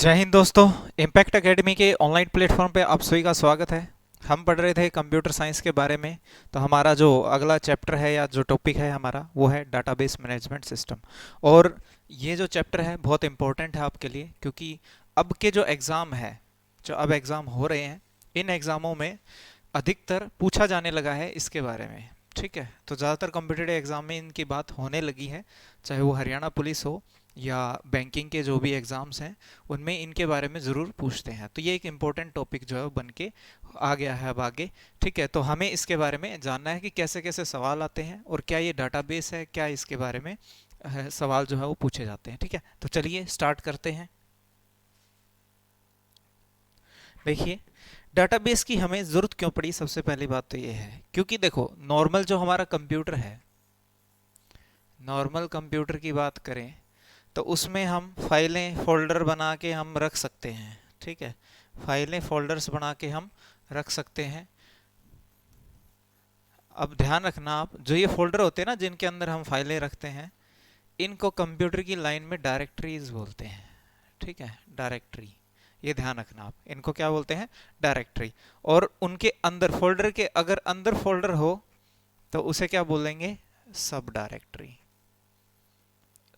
जय हिंद दोस्तों। Impact academy के ऑनलाइन प्लेटफॉर्म पे आप सभी का स्वागत है। हम पढ़ रहे थे कंप्यूटर साइंस के बारे में। तो हमारा जो अगला चैप्टर है या जो टॉपिक है हमारा वो है डाटाबेस मैनेजमेंट सिस्टम। और ये जो चैप्टर है बहुत इम्पोर्टेंट है आपके लिए, क्योंकि अब के जो एग्ज़ाम है, जो अब एग्ज़ाम हो रहे हैं, इन एग्ज़ामों में अधिकतर पूछा जाने लगा है इसके बारे में। ठीक है, तो ज़्यादातर कॉम्पिटिटिव एग्ज़ाम में इनकी बात होने लगी है, चाहे वो हरियाणा पुलिस हो या बैंकिंग के जो भी एग्ज़ाम्स हैं उनमें इनके बारे में ज़रूर पूछते हैं। तो ये एक इम्पोर्टेंट टॉपिक जो है वो बन के आ गया है अब आगे। ठीक है, तो हमें इसके बारे में जानना है कि कैसे कैसे सवाल आते हैं और क्या ये डाटाबेस है, क्या इसके बारे में सवाल जो है वो पूछे जाते हैं। ठीक है, तो चलिए स्टार्ट करते हैं। देखिए, डाटाबेस की हमें ज़रूरत क्यों पड़ी, सबसे पहली बात तो ये है क्योंकि देखो, नॉर्मल जो हमारा कंप्यूटर है, नॉर्मल कंप्यूटर की बात करें तो उसमें हम फाइलें फोल्डर बना के हम रख सकते हैं। ठीक है, फाइलें फोल्डर्स बना के हम रख सकते हैं। अब ध्यान रखना, आप जो ये फोल्डर होते हैं ना जिनके अंदर हम फाइलें रखते हैं, इनको कंप्यूटर की लाइन में डायरेक्टरीज बोलते हैं। ठीक है, डायरेक्टरी, ये ध्यान रखना आप, इनको क्या बोलते हैं, डायरेक्टरी। और उनके अंदर फोल्डर के अगर अंदर फोल्डर हो तो उसे क्या बोलेंगे, सब डायरेक्टरी,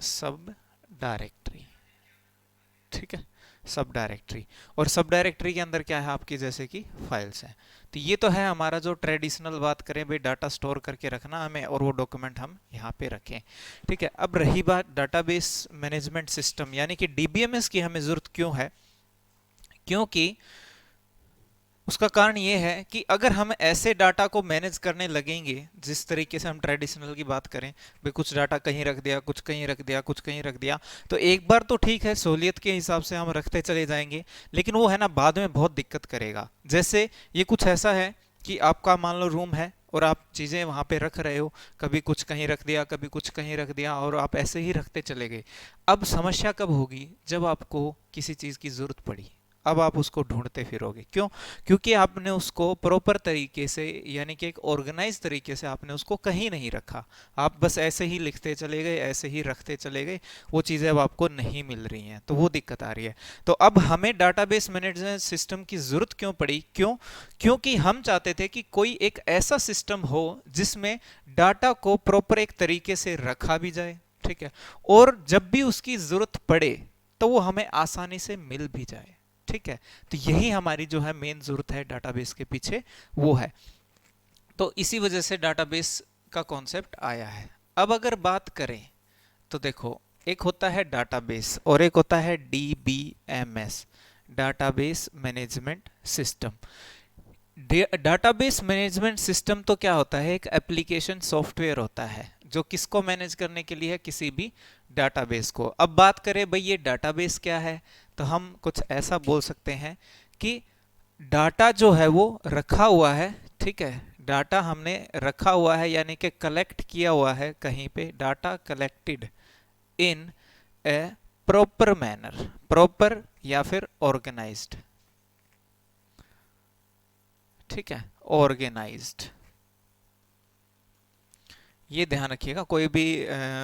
सब डायरेक्टरी। ठीक है, सब डायरेक्टरी। और सब डायरेक्टरी के अंदर क्या है आपकी, जैसे कि फाइल्स हैं। तो ये तो है हमारा जो ट्रेडिशनल बात करें भाई, डाटा स्टोर करके रखना हमें और वो डॉक्यूमेंट हम यहाँ पे रखें। ठीक है, अब रही बात डाटाबेस मैनेजमेंट सिस्टम यानी कि डीबीएमएस की हमें जरूरत क्यों है, क्योंकि उसका कारण ये है कि अगर हम ऐसे डाटा को मैनेज करने लगेंगे जिस तरीके से हम ट्रेडिशनल की बात करें, भाई कुछ डाटा कहीं रख दिया, कुछ कहीं रख दिया, कुछ कहीं रख दिया, तो एक बार तो ठीक है, सहूलियत के हिसाब से हम रखते चले जाएंगे, लेकिन वो है ना बाद में बहुत दिक्कत करेगा। जैसे ये कुछ ऐसा है कि आपका मान लो रूम है और आप चीज़ें वहाँ पे रख रहे हो, कभी कुछ कहीं रख दिया, कभी कुछ कहीं रख दिया, और आप ऐसे ही रखते चले गए। अब समस्या कब होगी, जब आपको किसी चीज़ की ज़रूरत पड़ी, अब आप उसको ढूंढते फिरोगे। क्यों? क्योंकि आपने उसको प्रॉपर तरीके से यानी कि एक ऑर्गेनाइज तरीके से आपने उसको कहीं नहीं रखा। आप बस ऐसे ही लिखते चले गए, ऐसे ही रखते चले गए, वो चीज़ें अब आपको नहीं मिल रही हैं, तो वो दिक्कत आ रही है। तो अब हमें डाटाबेस मैनेजमेंट सिस्टम की ज़रूरत क्यों पड़ी, क्यों? क्योंकि हम चाहते थे कि कोई एक ऐसा सिस्टम हो जिसमें डाटा को प्रॉपर एक तरीके से रखा भी जाए। ठीक है, और जब भी उसकी ज़रूरत पड़े तो वो हमें आसानी से मिल भी जाए। ठीक है, तो यही हमारी जो है मेन जरूरत है डाटाबेस के पीछे, वो है। तो इसी वजह से डाटाबेस का कॉन्सेप्ट आया है। अब अगर बात करें तो देखो, एक होता है डाटाबेस और एक होता है DBMS, database management system. Database management system तो क्या होता है, एक एप्लीकेशन सॉफ्टवेयर होता है जो किसको मैनेज करने के लिए है, किसी भी डाटाबेस को। अब बात करें भाई ये डाटाबेस क्या है, तो हम कुछ ऐसा बोल सकते हैं कि डाटा जो है वो रखा हुआ है। ठीक है, डाटा हमने रखा हुआ है यानी कि कलेक्ट किया हुआ है कहीं पे, data collected in A proper manner, proper या फिर ऑर्गेनाइज्ड। ठीक है, ऑर्गेनाइज्ड, ये ध्यान रखिएगा, कोई भी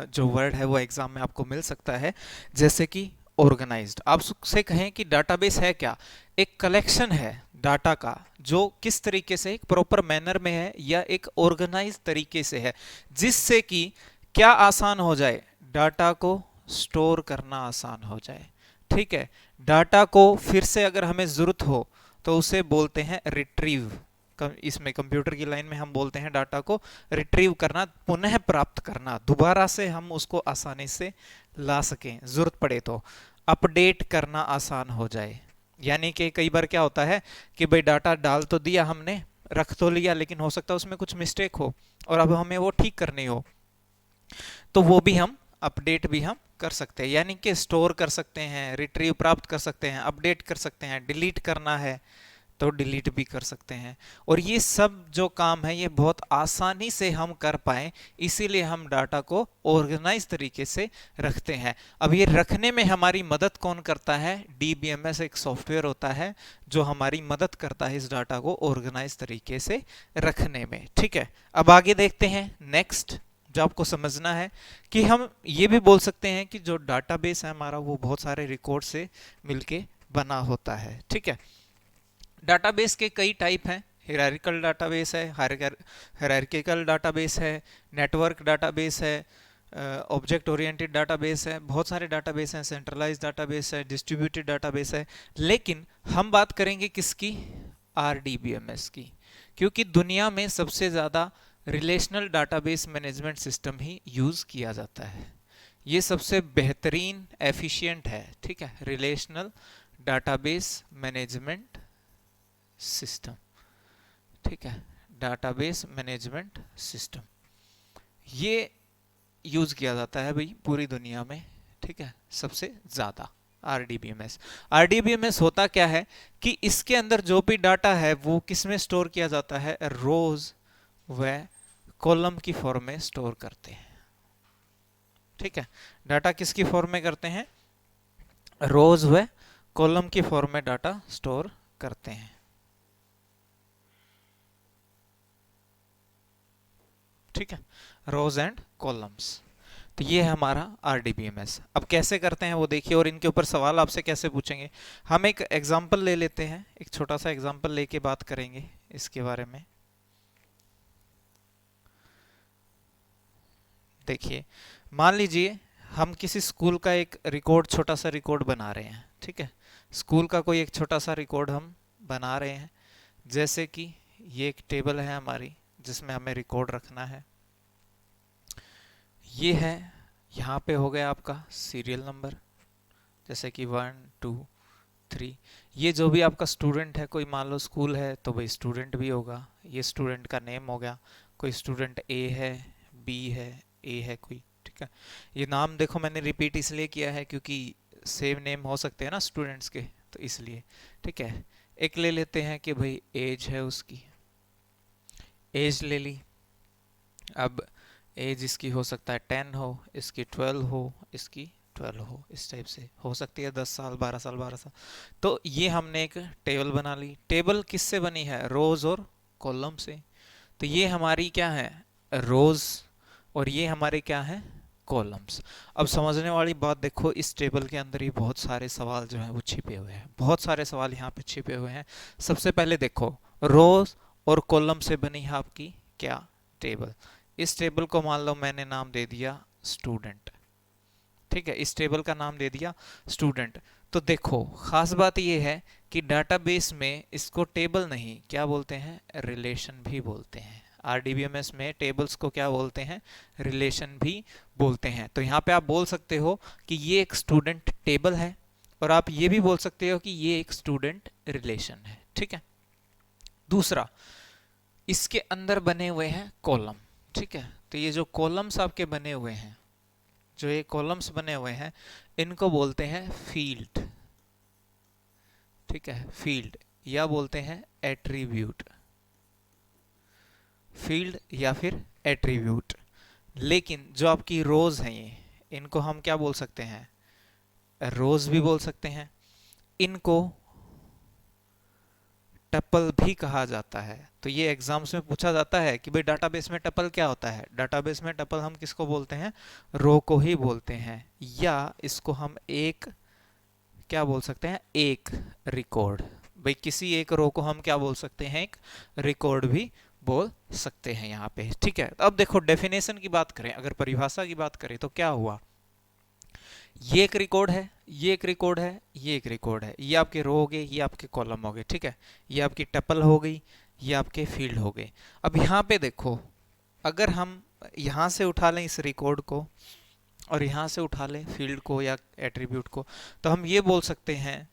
जो वर्ड है वो एग्जाम में आपको मिल सकता है, जैसे कि ऑर्गेनाइज्ड। आप से कहें कि डाटाबेस है क्या, एक कलेक्शन है डाटा का जो किस तरीके से एक प्रॉपर मैनर में है या एक ऑर्गेनाइज तरीके से है, जिससे कि क्या आसान हो जाए, डाटा को स्टोर करना आसान हो जाए। ठीक है, डाटा को फिर से अगर हमें जरूरत हो तो उसे बोलते हैं रिट्रीव। इसमें कंप्यूटर की लाइन में हम बोलते हैं डाटा को रिट्रीव करना, पुनः प्राप्त करना, दोबारा से हम उसको आसानी से ला सकें, जरूरत पड़े तो अपडेट करना आसान हो जाए। यानी कि कई बार क्या होता है कि भाई डाटा डाल तो दिया हमने, रख तो लिया, लेकिन हो सकता है उसमें कुछ मिस्टेक हो और अब हमें वो ठीक करनी हो, तो वो भी हम अपडेट भी हम कर सकते हैं, यानी कि स्टोर कर सकते हैं, रिट्रीव प्राप्त कर सकते हैं, अपडेट कर सकते हैं, डिलीट करना है तो डिलीट भी कर सकते हैं। और ये सब जो काम है ये बहुत आसानी से हम कर पाए, इसीलिए हम डाटा को ऑर्गेनाइज तरीके से रखते हैं। अब ये रखने में हमारी मदद कौन करता है, डीबीएमएस एक सॉफ्टवेयर होता है जो हमारी मदद करता है इस डाटा को ऑर्गेनाइज तरीके से रखने में। ठीक है, अब आगे देखते हैं नेक्स्ट। जो आपको समझना है कि हम ये भी बोल सकते हैं कि जो डाटाबेस है हमारा वो बहुत सारे रिकॉर्ड से मिलके बना होता है। ठीक है, डाटाबेस के कई टाइप हैं। हायरार्किकल डाटाबेस है, हायरार्किकल डाटाबेस है, नेटवर्क डाटाबेस है, ऑब्जेक्ट ओरिएंटेड डाटाबेस है, बहुत सारे डाटाबेस हैं, सेंट्रलाइज्ड डाटाबेस है, डिस्ट्रीब्यूटेड डाटाबेस है। लेकिन हम बात करेंगे किसकी? आरडीबीएमएस की, क्योंकि दुनिया में सबसे ज़्यादा रिलेशनल डाटाबेस मैनेजमेंट सिस्टम ही यूज़ किया जाता है। ये सबसे बेहतरीन एफिशिएंट है। ठीक है, रिलेशनल डाटाबेस मैनेजमेंट सिस्टम। ठीक है, डाटाबेस मैनेजमेंट सिस्टम ये यूज किया जाता है भाई पूरी दुनिया में। ठीक है, सबसे ज्यादा आरडीबीएमएस। आरडीबीएमएस होता क्या है कि इसके अंदर जो भी डाटा है वो किस में स्टोर किया जाता है? रोज व कॉलम की फॉर्म में स्टोर करते हैं। ठीक है, डाटा किसकी फॉर्म में करते हैं? रोज व कॉलम की फॉर्म में डाटा स्टोर करते हैं। ठीक है, रोज एंड कॉलम्स। तो ये है हमारा आरडीबीएमएस। अब कैसे करते हैं वो देखिए, और इनके ऊपर सवाल आपसे कैसे पूछेंगे। हम एक एग्जांपल ले लेते हैं, एक छोटा सा एग्जांपल लेके बात करेंगे इसके बारे में। देखिए, मान लीजिए हम किसी स्कूल का एक रिकॉर्ड, छोटा सा रिकॉर्ड बना रहे हैं। ठीक है, स्कूल का कोई एक छोटा सा रिकॉर्ड हम बना रहे हैं। जैसे कि ये एक टेबल है हमारी जिसमें हमें रिकॉर्ड रखना है। ये है, यहाँ पे हो गया आपका सीरियल नंबर, जैसे कि 1 2 3। ये जो भी आपका स्टूडेंट है, कोई मान लो स्कूल है तो भाई स्टूडेंट भी होगा। ये स्टूडेंट का नेम हो गया, कोई स्टूडेंट ए है, बी है, ए है कोई। ठीक है, ये नाम देखो मैंने रिपीट इसलिए किया है क्योंकि सेम नेम हो सकते हैं ना स्टूडेंट्स के, तो इसलिए। ठीक है, एक ले लेते हैं कि भाई एज है उसकी, एज ले ली। अब एज इसकी हो सकता है 10 हो, इसकी 12 हो, इसकी 12 हो, इस टाइप से हो सकती है 10 साल 12 साल 12 साल। तो ये हमने एक टेबल बना ली। टेबल किससे बनी है? रोज और कॉलम से। तो ये हमारी क्या है? रोज, और ये हमारे क्या है? कॉलम्स। अब समझने वाली बात देखो, इस टेबल के अंदर ही बहुत सारे सवाल जो हैं वो छिपे हुए हैं, बहुत सारे सवाल यहाँ पे छिपे हुए हैं। सबसे पहले देखो, रोज और कॉलम से बनी है आपकी क्या? टेबल। इस टेबल को मान लो मैंने नाम दे दिया स्टूडेंट। ठीक है, इस टेबल का नाम दे दिया स्टूडेंट। तो देखो, खास बात यह है कि डाटाबेस में इसको टेबल नहीं, क्या बोलते हैं? रिलेशन भी बोलते हैं। आरडीबीएमएस में टेबल्स को क्या बोलते हैं? रिलेशन भी बोलते हैं। तो यहाँ पे आप बोल सकते हो कि ये एक स्टूडेंट टेबल है, और आप ये भी बोल सकते हो कि ये एक स्टूडेंट रिलेशन है। ठीक है, दूसरा, इसके अंदर बने हुए हैं कॉलम। ठीक है, तो ये जो कॉलम्स आपके बने हुए हैं, जो ये कॉलम्स बने हुए हैं, इनको बोलते हैं फील्ड। ठीक है, फील्ड, या बोलते हैं एट्रीब्यूट। फील्ड या फिर एट्रीब्यूट। लेकिन जो आपकी रोज हैं, ये इनको हम क्या बोल सकते हैं? रोज भी बोल सकते हैं। इनको टपल भी कहा जाता है। तो ये एग्जाम्स में पूछा जाता है कि भाई डाटाबेस में टपल क्या होता है? डाटाबेस में टपल हम किसको बोलते हैं? रो को ही बोलते हैं, या इसको हम एक क्या बोल सकते हैं? एक रिकॉर्ड। भाई किसी एक रो को हम क्या बोल सकते हैं? एक रिकॉर्ड भी बोल सकते हैं यहाँ पे। ठीक है, तो अब देखो डेफिनेशन की बात करें, अगर परिभाषा की बात करें तो क्या हुआ? ये एक रिकॉर्ड है, ये एक रिकॉर्ड है, ये एक रिकॉर्ड है। ये आपके रो हो गए, ये आपके कॉलम हो गए। ठीक है, ये आपकी टपल हो गई, ये आपके फील्ड हो गए। अब यहाँ पे देखो, अगर हम यहाँ से उठा लें इस रिकॉर्ड को, और यहाँ से उठा लें फील्ड को या एट्रीब्यूट को, तो हम ये बोल सकते हैं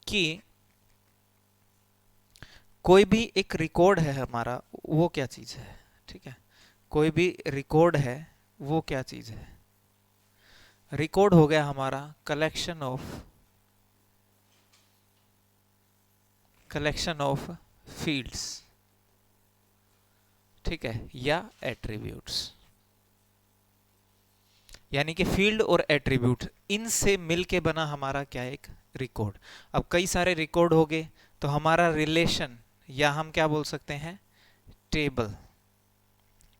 कि कोई भी एक रिकॉर्ड है हमारा, वो क्या चीज़ है? ठीक है, कोई भी रिकॉर्ड है वो क्या चीज़ है? रिकॉर्ड हो गया हमारा कलेक्शन ऑफ फील्ड्स। ठीक है, या एट्रीब्यूट्स। यानी कि फील्ड और एट्रीब्यूट, इनसे मिलके बना हमारा क्या? एक रिकॉर्ड। अब कई सारे रिकॉर्ड हो गए तो हमारा रिलेशन, या हम क्या बोल सकते हैं? टेबल।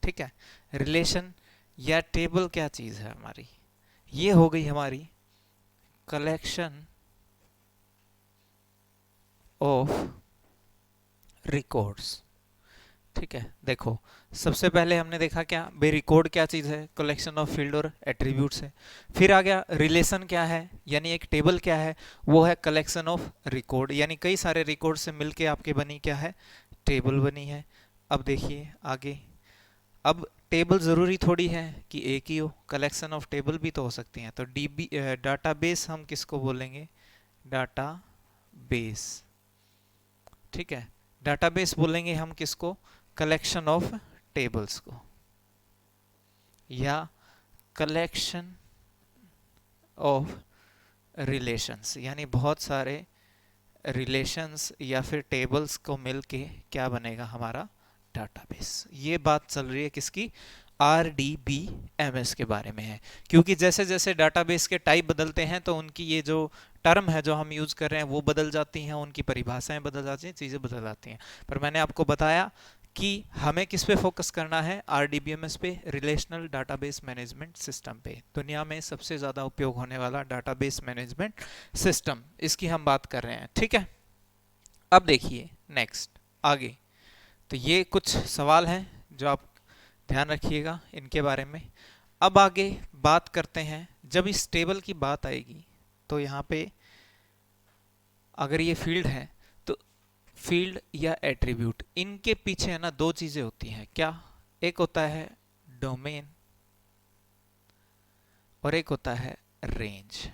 ठीक है, रिलेशन या टेबल क्या चीज है हमारी? ये हो गई हमारी कलेक्शन ऑफ रिकॉर्ड्स। ठीक है, देखो सबसे पहले हमने देखा क्या बे रिकॉर्ड क्या चीज है, कलेक्शन ऑफ फील्ड और एट्रीब्यूट्स है। फिर आ गया रिलेशन क्या है, यानी एक टेबल क्या है, वो है कलेक्शन ऑफ रिकॉर्ड, यानी कई सारे रिकॉर्ड से मिलके आपके बनी क्या है, टेबल बनी है। अब देखिए आगे, अब टेबल जरूरी थोड़ी है कि एक ही हो, कलेक्शन ऑफ टेबल भी तो हो सकती हैं। तो डीबी डाटाबेस हम किसको बोलेंगे, डाटा बेस। ठीक है, डाटाबेस बोलेंगे हम किसको, कलेक्शन ऑफ टेबल्स को, या कलेक्शन ऑफ रिलेशंस, यानी बहुत सारे रिलेशंस या फिर टेबल्स को मिलके क्या बनेगा हमारा डाटाबेस। ये बात चल रही है किसकी, RDBMS के बारे में है। क्योंकि जैसे जैसे डाटाबेस के टाइप बदलते हैं तो उनकी ये जो टर्म है जो हम यूज कर रहे हैं वो बदल जाती हैं, उनकी परिभाषाएं बदल जाती हैं, चीजें बदल जाती हैं। पर मैंने आपको बताया कि हमें किस पे फोकस करना है, RDBMS पे, रिलेशनल डाटाबेस मैनेजमेंट सिस्टम पे, दुनिया में सबसे ज्यादा उपयोग होने वाला डाटाबेस मैनेजमेंट सिस्टम, इसकी हम बात कर रहे हैं। ठीक है, अब देखिए नेक्स्ट आगे, तो ये कुछ सवाल हैं जो आप ध्यान रखिएगा इनके बारे में। अब आगे बात करते हैं, जब इस टेबल की बात आएगी तो यहाँ पे अगर ये फील्ड है तो फील्ड या एट्रीब्यूट, इनके पीछे है ना दो चीजें होती हैं, क्या, एक होता है डोमेन और एक होता है रेंज।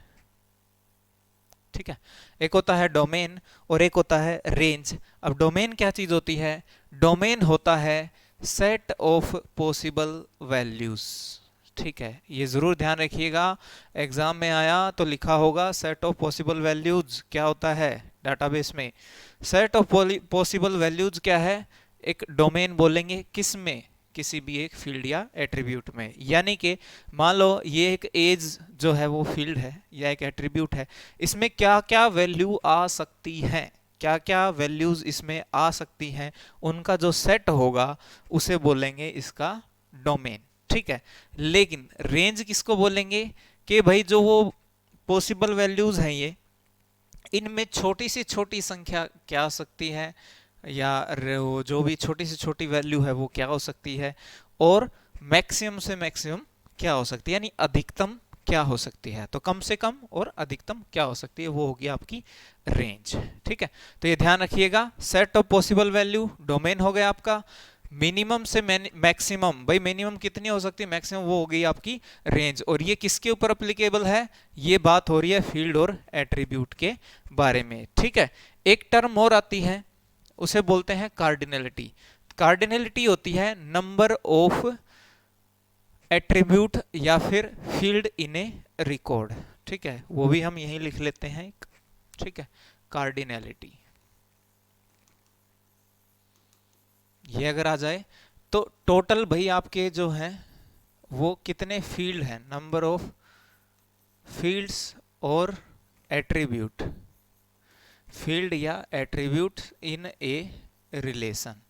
ठीक है, एक होता है डोमेन और एक होता है रेंज। अब डोमेन क्या चीज होती है, डोमेन होता है सेट ऑफ पॉसिबल वैल्यूज। ठीक है, ये जरूर ध्यान रखिएगा, एग्जाम में आया तो लिखा होगा सेट ऑफ पॉसिबल वैल्यूज क्या होता है डाटाबेस में। सेट ऑफ पॉसिबल वैल्यूज क्या है, एक डोमेन बोलेंगे किस में, किसी भी एक फील्ड या एट्रीब्यूट में। यानी कि मान लो ये एक एज जो है वो फील्ड है या एक एट्रीब्यूट है, इसमें क्या क्या वैल्यू आ सकती हैं, क्या क्या वैल्यूज इसमें आ सकती हैं, उनका जो सेट होगा उसे बोलेंगे इसका डोमेन। ठीक है, लेकिन रेंज किसको बोलेंगे, कि भाई जो वो पॉसिबल वैल्यूज हैं ये, इनमें छोटी से छोटी संख्या क्या हो सकती है, या जो भी छोटी से छोटी वैल्यू है वो क्या हो सकती है, और मैक्सिमम से मैक्सिमम क्या हो सकती है, यानी अधिकतम क्या हो सकती है। तो कम से कम और अधिकतम क्या हो सकती है, वो होगी आपकी रेंज। ठीक है, तो ये ध्यान रखिएगा, set of possible value domain हो गया आपका, मिनिमम से मैक्सिमम, भाई मिनिमम कितनी हो सकती है, मैक्सिमम वो हो गई आपकी रेंज। और ये किसके ऊपर अप्लीकेबल है, ये बात हो रही है फील्ड और एट्रीब्यूट के बारे में। ठीक है, एक टर्म और आती है उसे बोलते हैं कार्डिनलिटी। कार्डिनलिटी होती है नंबर ऑफ एट्रीब्यूट या फिर फील्ड इन ए रिकॉर्ड। ठीक है, वो भी हम यही लिख लेते हैं। ठीक है, कार्डिनलिटी ये अगर आ जाए तो टोटल भाई आपके जो हैं वो कितने फील्ड हैं, नंबर ऑफ फील्ड्स और एट्रीब्यूट, फील्ड या attribute in a relation.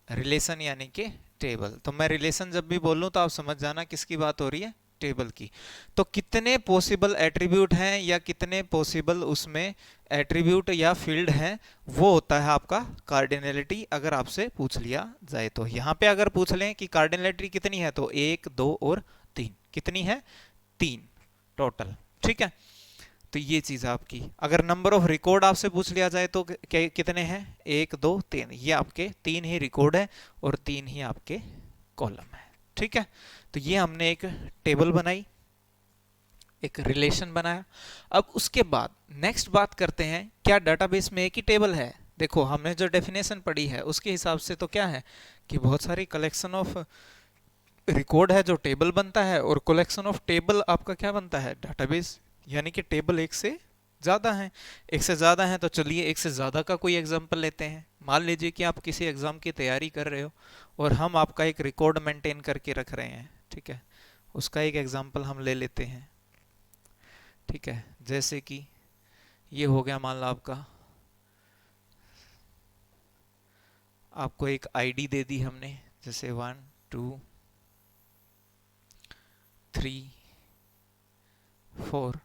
Relation यानी कि टेबल, तो मैं रिलेशन जब भी बोलूं तो आप समझ जाना किसकी बात हो रही है, टेबल की। तो कितने पॉसिबल एट्रीब्यूट हैं या कितने पॉसिबल उसमें एट्रीब्यूट या फील्ड हैं, वो होता है आपका कार्डिनलिटी, अगर आपसे पूछ लिया जाए तो। यहां पे अगर पूछ लें कि कार्डिनलिटी कितनी है, तो 1 2 और 3, कितनी है, 3 टोटल। ठीक है, तो ये चीज आपकी, अगर नंबर ऑफ रिकॉर्ड आपसे पूछ लिया जाए तो कितने हैं, 1 2 3, ये आपके 3 ही रिकॉर्ड है और 3 ही आपके कॉलम है। ठीक है, तो ये हमने एक टेबल बनाई, एक रिलेशन बनाया। अब उसके बाद नेक्स्ट बात करते हैं, क्या डाटाबेस में एक ही टेबल है। देखो हमने जो डेफिनेशन पढ़ी है उसके हिसाब से तो क्या है कि बहुत सारी कलेक्शन ऑफ रिकॉर्ड है जो टेबल बनता है, और कलेक्शन ऑफ टेबल आपका क्या बनता है, डाटाबेस। यानी कि टेबल एक से ज्यादा है, एक से ज्यादा है, तो चलिए एक से ज्यादा का कोई एग्जांपल लेते हैं। मान लीजिए कि आप किसी एग्जाम की तैयारी कर रहे हो और हम आपका एक रिकॉर्ड मेंटेन करके रख रहे हैं। ठीक है, उसका एक एग्जांपल हम ले लेते हैं। ठीक है, जैसे कि ये हो गया, मान लो आपको एक आईडी दे दी हमने, जैसे 1 2 3 4।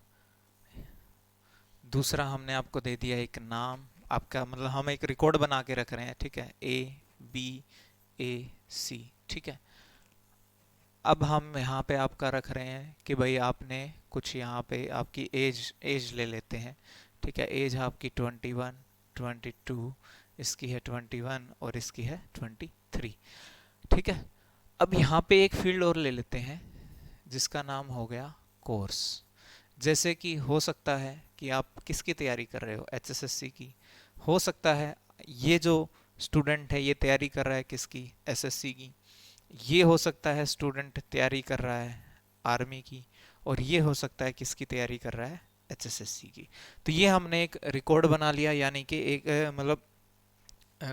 दूसरा हमने आपको दे दिया एक नाम, आपका मतलब हम एक रिकॉर्ड बना के रख रहे हैं, ठीक है, A B A C, ठीक है। अब हम यहाँ पे आपका रख रहे हैं कि भाई आपने कुछ यहाँ पे आपकी एज ले लेते हैं, ठीक है। एज आपकी 21 22, इसकी है 21 और इसकी है 23, ठीक है। अब यहाँ पे एक फील्ड और ले लेते हैं जिसका नाम हो गया कोर्स। जैसे कि हो सकता है कि आप किसकी तैयारी कर रहे हो, HSSC की। हो सकता है ये जो स्टूडेंट है ये तैयारी कर रहा है किसकी, SSC की। ये हो सकता है स्टूडेंट तैयारी कर रहा है आर्मी की, और ये हो सकता है किसकी तैयारी कर रहा है, HSSC की। तो ये हमने एक रिकॉर्ड बना लिया, यानी कि एक मतलब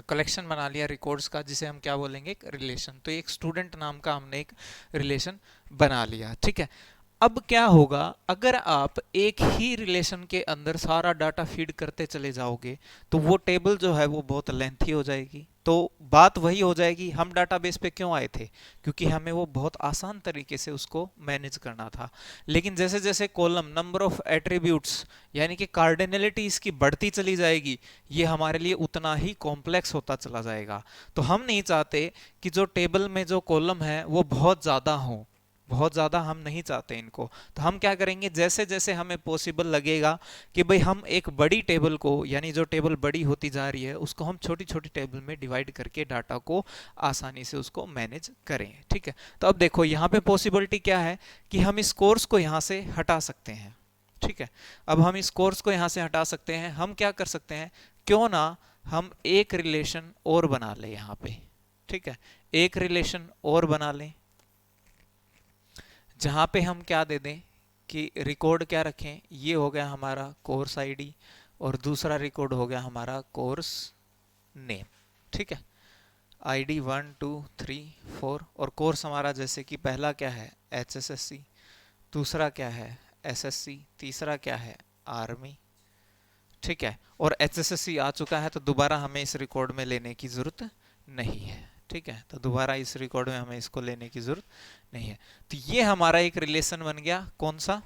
कलेक्शन बना लिया रिकॉर्ड्स का, जिसे हम क्या बोलेंगे, एक रिलेशन। तो एक स्टूडेंट नाम का हमने एक रिलेशन बना लिया, ठीक है। अब क्या होगा, अगर आप एक ही रिलेशन के अंदर सारा डाटा फीड करते चले जाओगे तो वो टेबल जो है वो बहुत लेंथी हो जाएगी। तो बात वही हो जाएगी, हम डाटाबेस पे क्यों आए थे, क्योंकि हमें वो बहुत आसान तरीके से उसको मैनेज करना था। लेकिन जैसे जैसे कॉलम नंबर ऑफ एट्रीब्यूट्स यानी कि कार्डिनलिटी इसकी बढ़ती चली जाएगी, ये हमारे लिए उतना ही कॉम्प्लेक्स होता चला जाएगा। तो हम नहीं चाहते कि जो टेबल में जो कॉलम है वो बहुत ज़्यादा हो, बहुत ज़्यादा हम नहीं चाहते इनको। तो हम क्या करेंगे, जैसे जैसे हमें पॉसिबल लगेगा कि भाई हम एक बड़ी टेबल को, यानी जो टेबल बड़ी होती जा रही है उसको हम छोटी छोटी टेबल में डिवाइड करके डाटा को आसानी से उसको मैनेज करें, ठीक है। तो अब देखो यहाँ पे पॉसिबिलिटी क्या है कि हम इस कोर्स को यहाँ से हटा सकते हैं, ठीक है। अब हम इस कोर्स को यहाँ से हटा सकते हैं। हम क्या कर सकते हैं, क्यों ना हम एक रिलेशन और बना लें यहाँ पे, ठीक है। एक रिलेशन और बना लें जहां पे हम क्या दे दें कि रिकॉर्ड क्या रखें, ये हो गया हमारा कोर्स आईडी और दूसरा रिकॉर्ड हो गया हमारा कोर्स नेम, ठीक है। आईडी 1 2 3 4 और कोर्स हमारा जैसे कि पहला क्या है, HSSC, दूसरा क्या है, SSC, तीसरा क्या है, आर्मी, ठीक है। और HSSC आ चुका है तो दोबारा हमें इस रिकॉर्ड में लेने की जरूरत नहीं है, ठीक है। तो दोबारा इस रिकॉर्ड में हमें इसको लेने की जरूरत नहीं है। तो ये हमारा एक रिलेशन बन गया, कौन सा,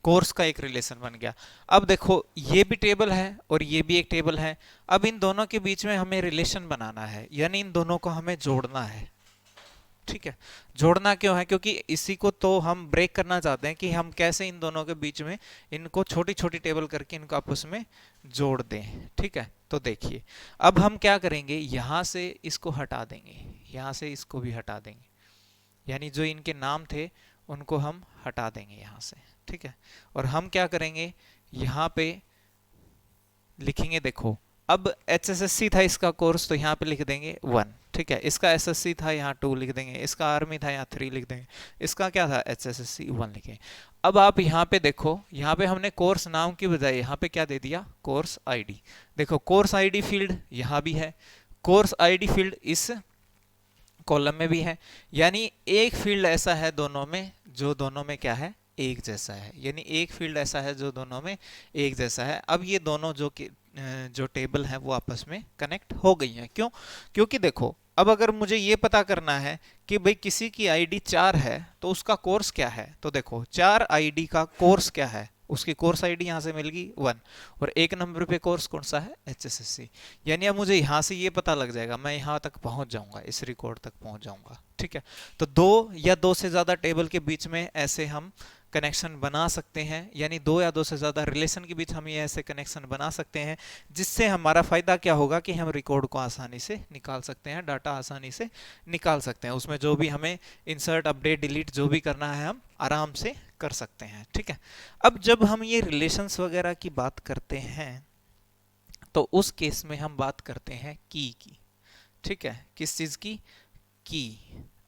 कोर्स का एक रिलेशन बन गया। अब देखो ये भी टेबल है और ये भी एक टेबल है। अब इन दोनों के बीच में हमें रिलेशन बनाना है, यानी इन दोनों को हमें जोड़ना है, ठीक है। जोड़ना क्यों है, क्योंकि इसी को तो हम ब्रेक करना चाहते हैं कि हम कैसे इन दोनों के बीच में इनको छोटी छोटी टेबल करके इनको आपस में जोड़ दें, ठीक है। तो देखिए अब हम क्या करेंगे, यहां से इसको हटा देंगे, यहां से इसको भी हटा देंगे, यानी जो इनके नाम थे उनको हम हटा देंगे यहां से, ठीक है। और हम क्या करेंगे, यहां पे लिखेंगे, देखो अब HSSC था इसका कोर्स तो यहाँ पे लिख देंगे 1, ठीक है। इसका SSC था यहाँ 2 लिख देंगे, इसका आर्मी था यहाँ 3 लिख देंगे, इसका क्या था HSSC 1 लिखेंगे। अब आप यहाँ पे देखो, यहाँ पे हमने कोर्स नाम की बजाय यहाँ पे क्या दे दिया, कोर्स आईडी। देखो कोर्स आईडी फील्ड यहाँ भी है, कोर्स आईडी फील्ड इस कॉलम में भी है, यानी एक फील्ड ऐसा है दोनों में जो दोनों में क्या है, एक जैसा है। यानी एक फील्ड ऐसा है जो दोनों में एक जैसा है। अब ये दोनों जो टेबल है वो आपस में कनेक्ट हो गई हैं, क्यों, क्योंकि देखो अब अगर मुझे ये पता करना है कि भाई किसी की आईडी 4 है तो उसका कोर्स क्या है, तो देखो 4 आईडी का कोर्स क्या है, उसकी कोर्स आईडी यहां से मिल गई 1, और 1 नंबर पे कोर्स कौन सा है, HSSC। यानी अब मुझे यहां से ये पता लग जाएगा, मैं यहां तक पहुंच जाऊंगा, इस रिकॉर्ड तक पहुंच जाऊंगा, ठीक है। तो 2 या 2 से ज्यादा टेबल के बीच में ऐसे हम कनेक्शन बना सकते हैं, यानी 2 या 2 से ज्यादा रिलेशन के बीच हम ये ऐसे कनेक्शन बना सकते हैं, जिससे हमारा फायदा क्या होगा कि हम रिकॉर्ड को आसानी से निकाल सकते हैं, डाटा आसानी से निकाल सकते हैं, उसमें जो भी हमें इंसर्ट अपडेट डिलीट जो भी करना है हम आराम से कर सकते हैं, ठीक है। अब जब हम ये रिलेशंस वगैरह की बात करते हैं तो उस केस में हम बात करते हैं की, ठीक है। किस चीज की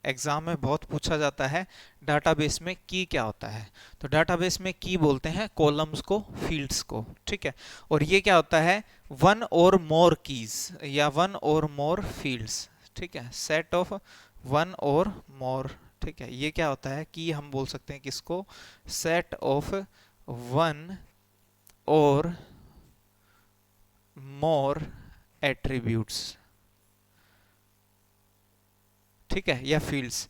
एग्जाम में बहुत पूछा जाता है, डाटाबेस में की क्या होता है, तो डाटाबेस में की बोलते हैं कॉलम्स को, फील्ड्स को, ठीक है। और ये क्या होता है, 1 और मोर कीज या 1 और मोर फील्ड्स, ठीक है, सेट ऑफ 1 और मोर, ठीक है। ये क्या होता है कि हम बोल सकते हैं किसको, सेट ऑफ 1 और मोर एट्रीब्यूट्स, ठीक है, या fields.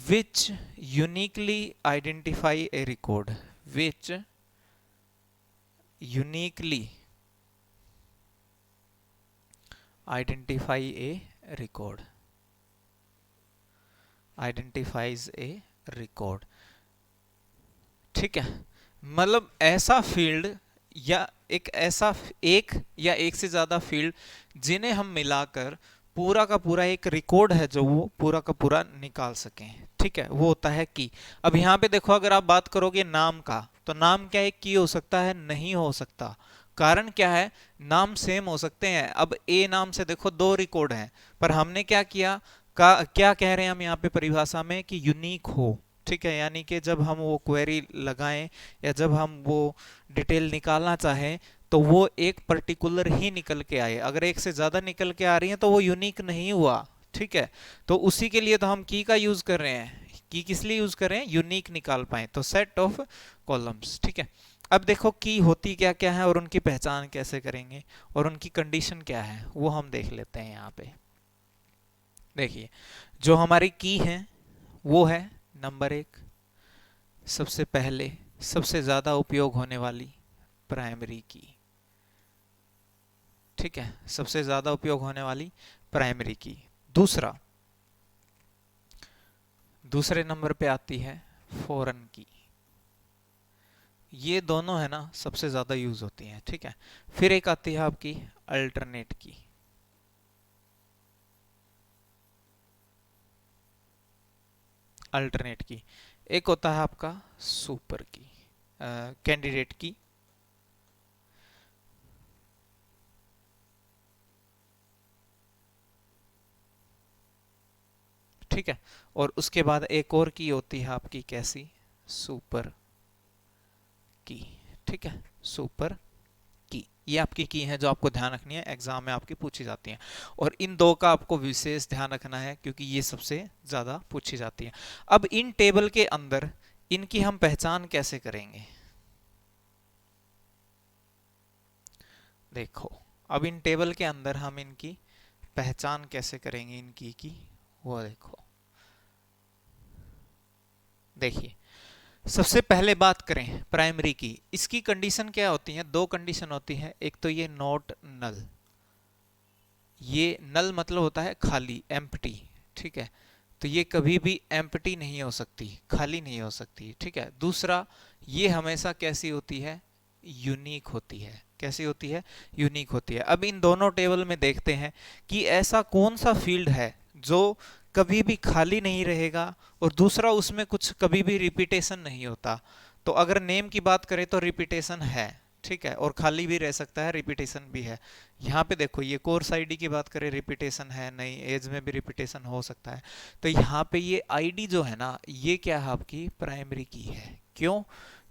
which uniquely identify a record, which uniquely identify a record, identifies a record। ठीक है, मतलब ऐसा फील्ड या एक या एक से ज्यादा फील्ड जिन्हें हम मिलाकर पूरा का पूरा एक रिकॉर्ड है जो वो पूरा का पूरा निकाल सकें। ठीक है, वो होता है की। अब यहाँ पे देखो, अगर आप बात करोगे नाम का, तो नाम क्या एक की हो सकता है? नहीं हो सकता। कारण क्या है? नाम सेम हो सकते हैं। अब ए नाम से देखो दो रिकॉर्ड हैं, पर हमने क्या किया, क्या कह रहे हैं हम यहाँ पे परिभाषा में कि यूनिक हो। ठीक है, यानी कि जब हम वो क्वेरी लगाएं या जब हम वो डिटेल निकालना चाहें तो वो एक पर्टिकुलर ही निकल के आए। अगर एक से ज्यादा निकल के आ रही है तो वो यूनिक नहीं हुआ। ठीक है, तो उसी के लिए तो हम की का यूज कर रहे हैं। की किस लिए यूज कर रहे हैं? यूनिक निकाल पाए, तो सेट ऑफ कॉलम्स। ठीक है, अब देखो की होती क्या क्या है और उनकी पहचान कैसे करेंगे और उनकी कंडीशन क्या है वो हम देख लेते हैं। यहाँ पे देखिए, जो हमारी की है वो है नंबर एक, सबसे पहले सबसे ज्यादा उपयोग होने वाली प्राइमरी की। ठीक है, सबसे ज्यादा उपयोग होने वाली प्राइमरी की। दूसरे नंबर पे आती है फॉरेन की। ये दोनों है ना सबसे ज्यादा यूज होती हैं। ठीक है, फिर एक आती है आपकी अल्टरनेट की। अल्टरनेट की एक होता है आपका सुपर की, कैंडिडेट की। ठीक है, और उसके बाद एक और की होती है आपकी कैसी? सुपर की। ठीक है, सुपर की, ये आपकी की है जो आपको ध्यान रखनी है, एग्जाम में आपकी पूछी जाती है। और इन दो का आपको विशेष ध्यान रखना है क्योंकि ये सबसे ज्यादा पूछी जाती है। अब इन टेबल के अंदर इनकी हम पहचान कैसे करेंगे? देखो, अब इन टेबल के अंदर हम इनकी पहचान कैसे करेंगे इनकी की, वो देखो। देखिए, सबसे पहले बात करें प्राइमरी की, इसकी कंडीशन क्या होती है? दो कंडीशन होती है। एक तो ये नॉट नल, ये नल मतलब होता है खाली, एम्प्टी। ठीक है, तो ये कभी भी एम्प्टी नहीं हो सकती, खाली नहीं हो सकती। ठीक है, दूसरा ये हमेशा कैसी होती है? यूनिक होती है। कैसी होती है? यूनिक होती है। अब इन दोनों टेबल में देखते हैं कि ऐसा कौन सा फील्ड है जो कभी भी खाली नहीं रहेगा और दूसरा उसमें कुछ कभी भी रिपीटेशन नहीं होता। तो अगर नेम की बात करें तो रिपीटेशन है। ठीक है, और खाली भी रह सकता है, रिपीटेशन भी है। यहाँ पे देखो, ये कोर्स आईडी की बात करें, रिपीटेशन है नहीं, एज में भी रिपीटेशन हो सकता है। तो यहाँ पे ये आईडी जो है ना, ये क्या है? आपकी प्राइमरी की है। क्यों?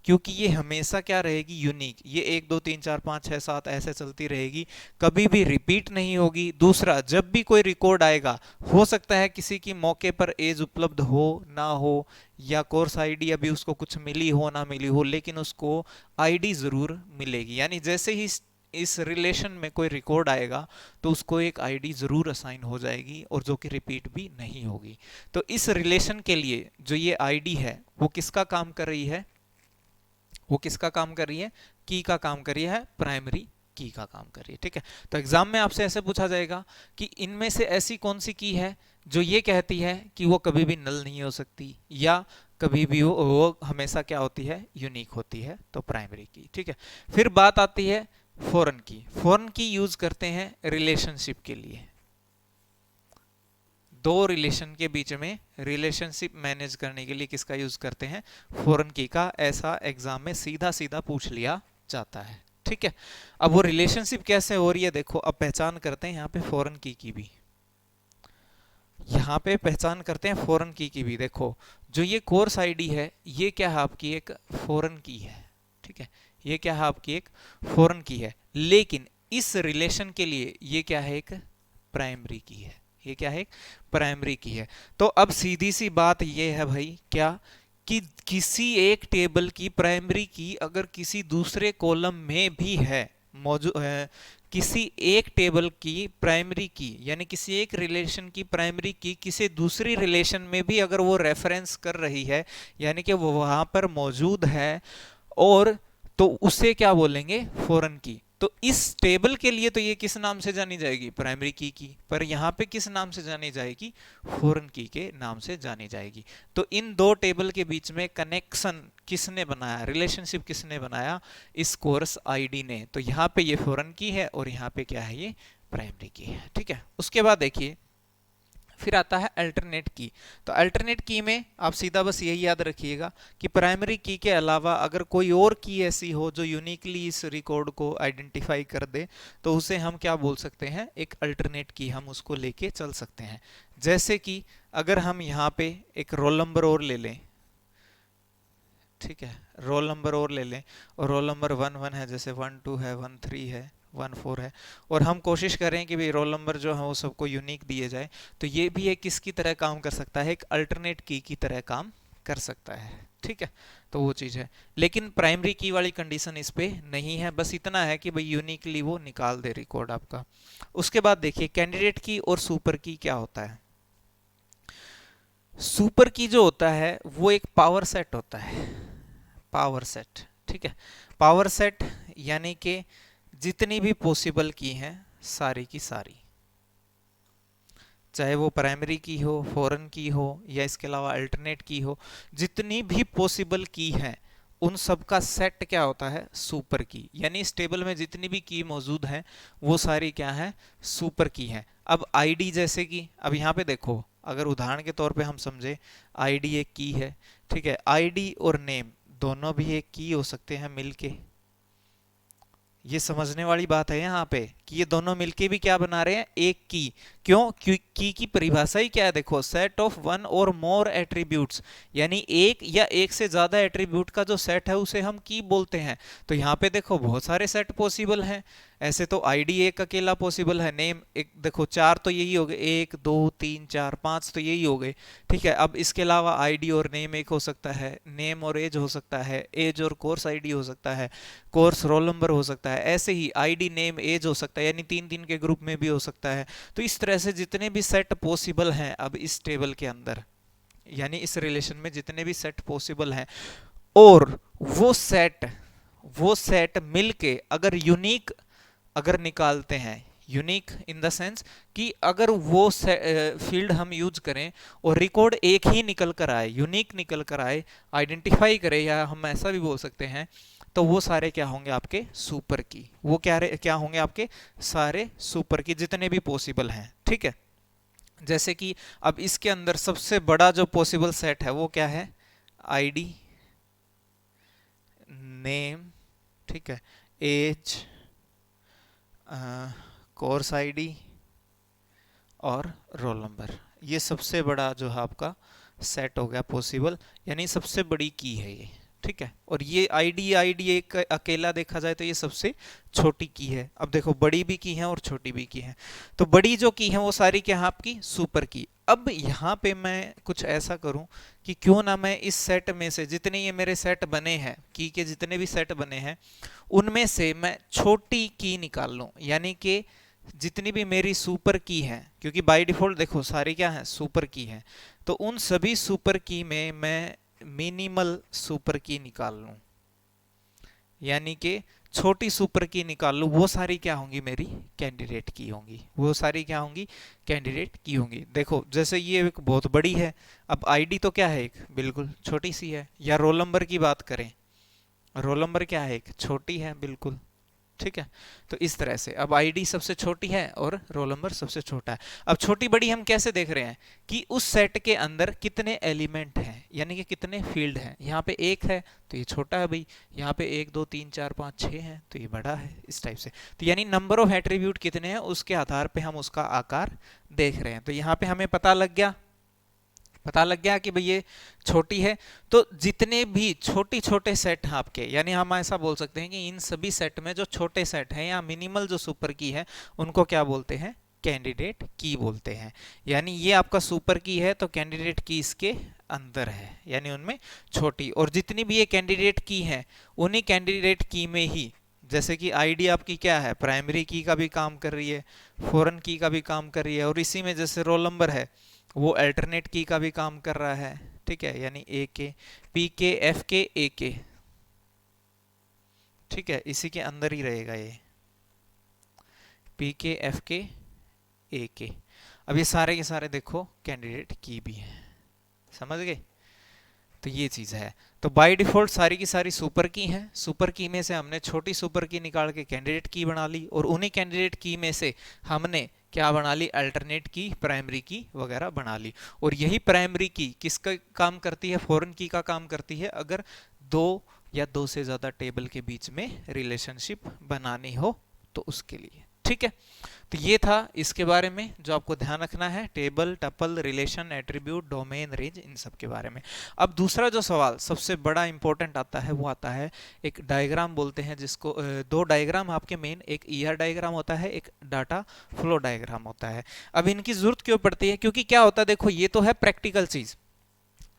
क्योंकि ये हमेशा क्या रहेगी? यूनिक। ये 1 2 3 4 5 6 7 ऐसे चलती रहेगी, कभी भी रिपीट नहीं होगी। दूसरा, जब भी कोई रिकॉर्ड आएगा, हो सकता है किसी की मौके पर एज उपलब्ध हो ना हो, या कोर्स आईडी अभी उसको कुछ मिली हो ना मिली हो, लेकिन उसको आईडी जरूर मिलेगी। यानी जैसे ही इस रिलेशन में कोई रिकॉर्ड आएगा तो उसको एक आईडी जरूर असाइन हो जाएगी और जो कि रिपीट भी नहीं होगी। तो इस रिलेशन के लिए जो ये आईडी है वो किसका काम कर रही है? वो किसका काम कर रही है? की का काम कर रही है, प्राइमरी की का काम कर रही है। ठीक है, तो एग्जाम में आपसे ऐसे पूछा जाएगा कि इनमें से ऐसी कौन सी की है जो ये कहती है कि वो कभी भी नल नहीं हो सकती, या कभी भी वो हमेशा क्या होती है? यूनिक होती है, तो प्राइमरी की। ठीक है, फिर बात आती है फॉरेन की। फॉरेन की यूज करते हैं रिलेशनशिप के लिए, दो रिलेशन के बीच में रिलेशनशिप मैनेज करने के लिए किसका यूज करते हैं? फॉरेन की का। ऐसा एग्जाम में सीधा सीधा पूछ लिया जाता है। ठीक है, अब वो रिलेशनशिप कैसे हो रही है देखो। अब पहचान करते हैं यहाँ पे फॉरेन की भी, यहाँ पे पहचान करते हैं फॉरेन की भी। देखो, जो ये कोर्स आईडी है ये क्या है? आपकी एक फॉरेन की है। ठीक है, ये क्या है? आपकी एक फॉरेन की है, लेकिन इस रिलेशन के लिए ये क्या है? एक प्राइमरी की है। ये क्या है? एक प्राइमरी की है। तो अब सीधी सी बात ये है भाई, क्या कि किसी एक टेबल की प्राइमरी की अगर किसी दूसरे कॉलम में भी है, मौजूद है, किसी एक टेबल की प्राइमरी की यानी किसी एक रिलेशन की प्राइमरी की किसी दूसरी रिलेशन में भी अगर वो रेफरेंस कर रही है, यानी कि वो वहां पर मौजूद है, और तो उसे क्या बोलेंगे, फॉरेन की। तो इस टेबल के लिए तो ये किस नाम से जानी जाएगी, प्राइमरी की, पर यहाँ पे किस नाम से जानी जाएगी, फॉरेन की के नाम से जानी जाएगी। तो इन दो टेबल के बीच में कनेक्शन किसने बनाया, रिलेशनशिप किसने बनाया, इस कोर्स आईडी ने। तो यहाँ पे ये फॉरेन की है और यहाँ पे क्या है, ये प्राइमरी की है। ठीक है, उसके बाद देखिए फिर आता है अल्टरनेट की। तो अल्टरनेट की में आप सीधा बस यही याद रखिएगा कि प्राइमरी की के अलावा अगर कोई और की ऐसी हो जो यूनिकली इस रिकॉर्ड को आइडेंटिफाई कर दे, तो उसे हम क्या बोल सकते हैं, एक अल्टरनेट की हम उसको लेके चल सकते हैं। जैसे कि अगर हम यहाँ पे एक रोल नंबर और ले लें, ठीक है, रोल नंबर और ले लें, और रोल नंबर 1 1 है, जैसे 1 2 है, 1 3 है, 1 4 है, और हम कोशिश करें कि भाई रोल नंबर जो है वो सबको यूनिक दिए जाए, तो ये भी एक किसकी तरह काम कर सकता है, एक अल्टरनेट की तरह काम कर सकता है। ठीक है, तो वो चीज़ है। लेकिन प्राइमरी की वाली कंडीशन इस पे नहीं है, बस इतना है कि भाई यूनिकली वो निकाल दे रिकॉर्ड आपका। उसके बाद देखिए कैंडिडेट की और सुपर की क्या होता है। सुपर की जो होता है वो एक पावर सेट होता है, पावर सेट। ठीक है, पावर सेट यानी कि जितनी भी पॉसिबल की हैं सारी की सारी, चाहे वो प्राइमरी की हो, फॉरेन की हो, या इसके अलावा अल्टरनेट की हो, जितनी भी पॉसिबल की है उन सब का सेट क्या होता है, सुपर की। यानी इस टेबल में जितनी भी की मौजूद है वो सारी क्या है, सुपर की है। अब आईडी जैसे कि अब यहाँ पे देखो, अगर उदाहरण के तौर पे हम समझे, आईडी एक की है, ठीक है, आईडी और नेम दोनों भी एक की हो सकते हैं मिलके। ये समझने वाली बात है यहाँ पे कि ये दोनों मिलके भी क्या बना रहे हैं, एक की। क्यों, की परिभाषा ही क्या है, देखो, सेट ऑफ वन और मोर एट्रीब्यूट्स, यानी एक या एक से ज्यादा एट्रीब्यूट का जो सेट है उसे हम की बोलते हैं। तो यहाँ पे देखो बहुत सारे सेट पॉसिबल हैं। ऐसे तो आईडी एक अकेला पॉसिबल है, नेम एक, देखो चार तो यही हो गए, 1 2 3 4 5 तो यही हो गए। ठीक है, अब इसके अलावा आईडी और नेम एक हो सकता है, नेम और एज हो सकता है, एज और कोर्स आईडी हो सकता है, कोर्स रोल नंबर हो सकता है, ऐसे ही आईडी नेम एज हो सकता है, यानी 3 3 के ग्रुप में भी हो सकता है। तो इस तरह से जितने भी सेट पॉसिबल हैं अब इस टेबल के अंदर, यानी इस रिलेशन में जितने भी सेट पॉसिबल हैं, और वो सेट मिलके अगर यूनिक अगर निकालते हैं, यूनिक इन द सेंस कि अगर वो फील्ड हम यूज करें और रिकॉर्ड एक ही निकल कर आए, यूनिक निकल कर आए, आइडेंटिफाई करें, या हम ऐसा भी बोल सकते हैं, तो वो सारे क्या होंगे आपके सुपर की। वो क्या होंगे आपके सारे सुपर की, जितने भी पॉसिबल हैं। ठीक है, जैसे कि अब इसके अंदर सबसे बड़ा जो पॉसिबल सेट है वो क्या है, आईडी, नेम, ठीक है, एज, कोर्स आईडी और रोल नंबर। ये सबसे बड़ा जो है आपका सेट हो गया पॉसिबल, यानी सबसे बड़ी की है ये। ठीक है, और ये आईडी एक अकेला देखा जाए तो ये सबसे छोटी की है। अब देखो बड़ी भी की है और छोटी भी की है, तो बड़ी जो की है वो सारी क्या है आपकी सुपर की। अब यहाँ पे मैं कुछ ऐसा करूं कि क्यों ना मैं इस सेट में से जितने ये मेरे सेट बने हैं, की के जितने भी सेट बने हैं, उनमें से मैं छोटी की निकाल लूं, यानी कि जितनी भी मेरी सुपर की है, क्योंकि बाय डिफॉल्ट देखो सारी क्या है, सुपर की है, तो उन सभी सुपर की में मैं मिनिमल सुपर की निकाल लूं, यानी कि छोटी सुपर की निकाल लूं, वो सारी क्या होंगी, मेरी कैंडिडेट की होंगी। वो सारी क्या होंगी, कैंडिडेट की होंगी। देखो जैसे ये एक बहुत बड़ी है, अब आईडी तो क्या है, एक बिल्कुल छोटी सी है। या रोल नंबर की बात करें, रोल नंबर क्या है, एक छोटी है बिल्कुल। ठीक है, तो इस तरह से अब आईडी सबसे छोटी है और रोल नंबर सबसे छोटा है। अब छोटी बड़ी हम कैसे देख रहे हैं कि उस सेट के अंदर कितने एलिमेंट हैं, यानी कि कितने फील्ड हैं। यहाँ पे एक है तो ये छोटा है भाई, यहाँ पे 1 2 3 4 5 6 है तो ये बड़ा है, इस टाइप से। तो यानी नंबर ऑफ एट्रीब्यूट कितने हैं उसके आधार पे हम उसका आकार देख रहे हैं। तो यहाँ पे हमें पता लग गया कि भाई ये छोटी है। तो जितने भी छोटे छोटे सेट हैं आपके, यानी हम ऐसा बोल सकते हैं कि इन सभी सेट में जो छोटे सेट हैं या मिनिमल जो सुपर की है उनको क्या बोलते हैं, कैंडिडेट की बोलते हैं। यानी ये आपका सुपर की है तो कैंडिडेट की इसके अंदर है, यानी उनमें छोटी। और जितनी भी ये कैंडिडेट की है उन्हीं कैंडिडेट की में ही जैसे कि आईडी आपकी क्या है, प्राइमरी की का भी काम कर रही है, फॉरेन की का भी काम कर रही है, और इसी में जैसे रोल नंबर है वो अल्टरनेट की का भी काम कर रहा है। ठीक है, यानी ए के, पी के, एफ के, ए के। ठीक है, इसी के अंदर ही रहेगा ये, पी के, एफ के, ए के। अब ये सारे के सारे देखो कैंडिडेट की भी है, समझ गए। तो ये चीज़ है। तो बाय डिफॉल्ट सारी की सारी सुपर की हैं, सुपर की में से हमने छोटी सुपर की निकाल के कैंडिडेट की बना ली, और उन्हीं कैंडिडेट की में से हमने क्या बना ली, अल्टरनेट की, प्राइमरी की वगैरह बना ली। और यही प्राइमरी की किसका काम करती है, फॉरेन की का काम करती है, अगर दो या दो से ज़्यादा टेबल के बीच में रिलेशनशिप बनानी हो तो उसके लिए। ठीक है, तो ये था इसके बारे में जो आपको ध्यान रखना है, table, tuple, relation, attribute, domain, range, इन सब के बारे में। अब दूसरा जो सवाल सबसे बड़ा इंपॉर्टेंट आता है वो आता है एक डायग्राम बोलते हैं जिसको, दो डायग्राम आपके मेन, एक ईआर डायग्राम होता है, एक डाटा फ्लो डायग्राम होता है। अब इनकी जरूरत क्यों पड़ती है, क्योंकि क्या होता है, देखो ये तो है प्रैक्टिकल चीज,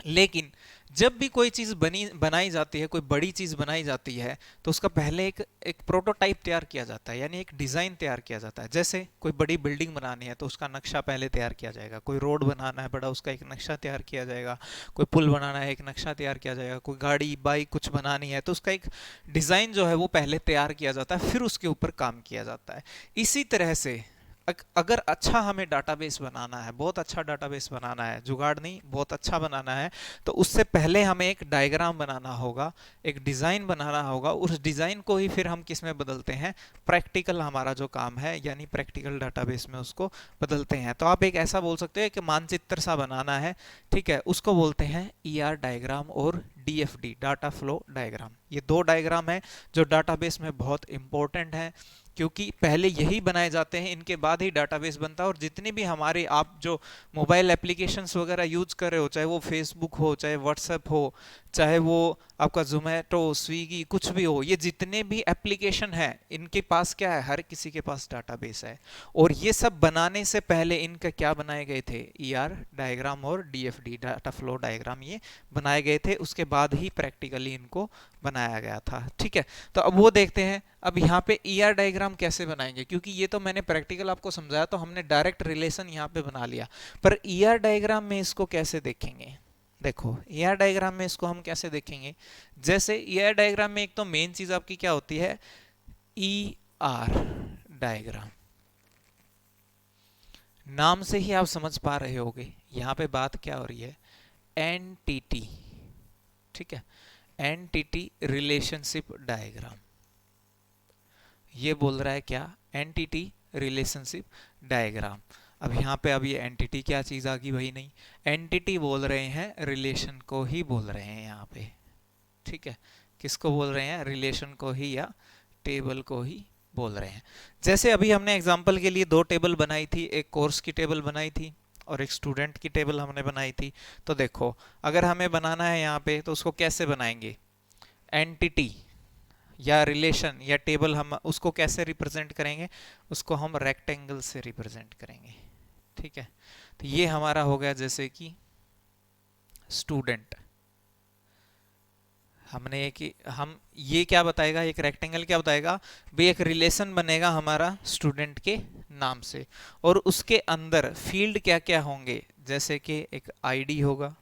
लेकिन जब भी कोई चीज बनाई जाती है, कोई बड़ी चीज बनाई जाती है, तो उसका पहले एक प्रोटोटाइप तैयार किया जाता है, यानी एक डिजाइन तैयार किया जाता है। जैसे कोई बड़ी बिल्डिंग बनानी है तो उसका नक्शा पहले तैयार किया जाएगा, कोई रोड बनाना है बड़ा, उसका एक नक्शा तैयार किया जाएगा, कोई पुल बनाना है एक नक्शा तैयार किया जाएगा, कोई गाड़ी बाइक कुछ बनानी है तो उसका एक डिजाइन जो है वो पहले तैयार किया जाता है, फिर उसके ऊपर काम किया जाता है। इसी तरह से अगर अच्छा हमें डाटाबेस बनाना है, बहुत अच्छा डाटाबेस बनाना है, जुगाड़ नहीं बहुत अच्छा बनाना है, तो उससे पहले हमें एक डायग्राम बनाना होगा, एक डिज़ाइन बनाना होगा। उस डिज़ाइन को ही फिर हम किस में बदलते हैं, प्रैक्टिकल हमारा जो काम है यानी प्रैक्टिकल डाटाबेस में उसको बदलते हैं। तो आप एक ऐसा बोल सकते हो कि मानचित्र सा बनाना है, ठीक है, उसको बोलते हैं ईआर डायग्राम और डीएफडी, डाटा फ्लो डायग्राम। ये दो डायग्राम है जो डाटाबेस में बहुत इंपॉर्टेंट है, क्योंकि पहले यही बनाए जाते हैं, इनके बाद ही डाटाबेस बनता है। और जितनी भी हमारे आप जो मोबाइल एप्लीकेशंस वगैरह यूज कर रहे हो, चाहे वो फेसबुक हो, चाहे व्हाट्सएप हो, चाहे वो आपका जोमेटो, स्विगी, कुछ भी हो, ये जितने भी एप्लीकेशन है इनके पास क्या है, हर किसी के पास डाटाबेस है। और ये सब बनाने से पहले इनका क्या बनाए गए थे, ईआर डायग्राम और डीएफडी, डाटा फ्लो डायग्राम, ये बनाए गए थे, उसके बाद ही प्रैक्टिकली इनको बनाया गया था। ठीक है, तो अब वो देखते हैं। अब यहाँ पे ईआर डायग्राम कैसे बनाएंगे, क्योंकि ये तो मैंने प्रैक्टिकल आपको समझाया तो हमने डायरेक्ट रिलेशन यहाँ पे बना लिया, पर ईआर डायग्राम में इसको कैसे देखेंगे। देखो ईआर डायग्राम में इसको हम कैसे देखेंगे, जैसे ईआर डायग्राम में एक तो मेन चीज आपकी क्या होती है, ई आर डायग्राम। नाम से ही आप समझ पा रहे होगे यहाँ पे बात क्या हो रही है, एनटीटी। ठीक है, एनटीटी रिलेशनशिप डायग्राम, ये बोल रहा है क्या, एनटीटी रिलेशनशिप डायग्राम। अब यहाँ पे अब ये एंटिटी क्या चीज आ गई, भाई नहीं, एंटिटी बोल रहे हैं, रिलेशन को ही बोल रहे हैं यहाँ पे। ठीक है, किसको बोल रहे हैं, रिलेशन को ही या टेबल को ही बोल रहे हैं। जैसे अभी हमने एग्जांपल के लिए दो टेबल बनाई थी, एक कोर्स की टेबल बनाई थी और एक स्टूडेंट की टेबल हमने बनाई थी। तो देखो अगर हमें बनाना है यहाँ पे तो उसको कैसे बनाएंगे, एंटिटी या रिलेशन या टेबल, हम उसको कैसे रिप्रेजेंट करेंगे, उसको हम रेक्टेंगल से रिप्रेजेंट करेंगे। ठीक है, तो ये हमारा हो गया जैसे कि स्टूडेंट। हमने एक, हम ये क्या बताएगा, एक रेक्टेंगल क्या बताएगा भाई, एक रिलेशन बनेगा हमारा स्टूडेंट के नाम से, और उसके अंदर फील्ड क्या क्या होंगे, जैसे कि एक आईडी होगा,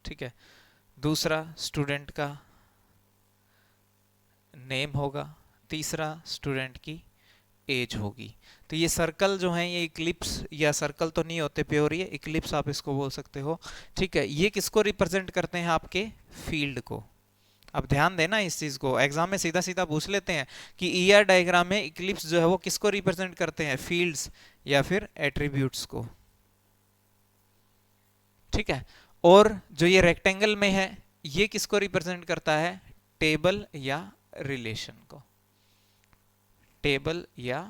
ठीक है, दूसरा स्टूडेंट का नेम होगा, तीसरा स्टूडेंट की एज होगी। तो ये सर्कल जो है ये इक्लिप्स, या सर्कल तो नहीं होते प्योर, ये इक्लिप्स आप इसको बोल सकते हो। ठीक है, ये किसको रिप्रेजेंट करते हैं, आपके फील्ड को। अब ध्यान देना इस चीज को, एग्जाम में सीधा सीधा पूछ लेते हैं कि ईआर डायग्राम में इक्लिप्स जो है वो किसको रिप्रेजेंट करते हैं, फील्ड्स या फिर एट्रीब्यूट्स को। ठीक है, और जो ये रेक्टेंगल में है ये किसको रिप्रेजेंट करता है, टेबल या रिलेशन को, टेबल या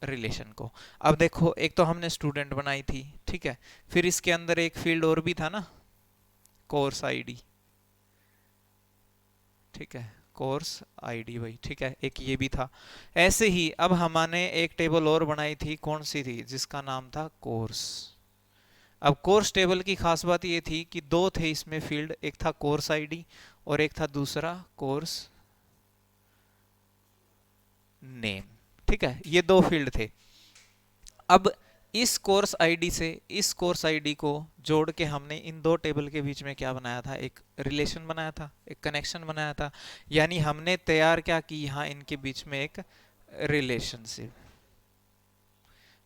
रिलेशन को। अब देखो एक तो हमने स्टूडेंट बनाई थी, ठीक है, फिर इसके अंदर एक फील्ड और भी था ना, कोर्स आईडी। ठीक है, कोर्स आईडी भाई, ठीक है, एक ये भी था। ऐसे ही अब हमने एक टेबल और बनाई थी, कौन सी थी, जिसका नाम था कोर्स। अब कोर्स टेबल की खास बात ये थी कि दो थे इसमें फील्ड, एक था कोर्स आईडी और एक था दूसरा कोर्स नेम। ठीक है, ये दो फील्ड थे। अब इस कोर्स आईडी से इस कोर्स आईडी को जोड़ के हमने इन दो टेबल के बीच में क्या बनाया था, एक रिलेशन बनाया था, एक कनेक्शन बनाया था। यानी हमने तैयार क्या की, यहाँ इनके बीच में एक रिलेशनशिप।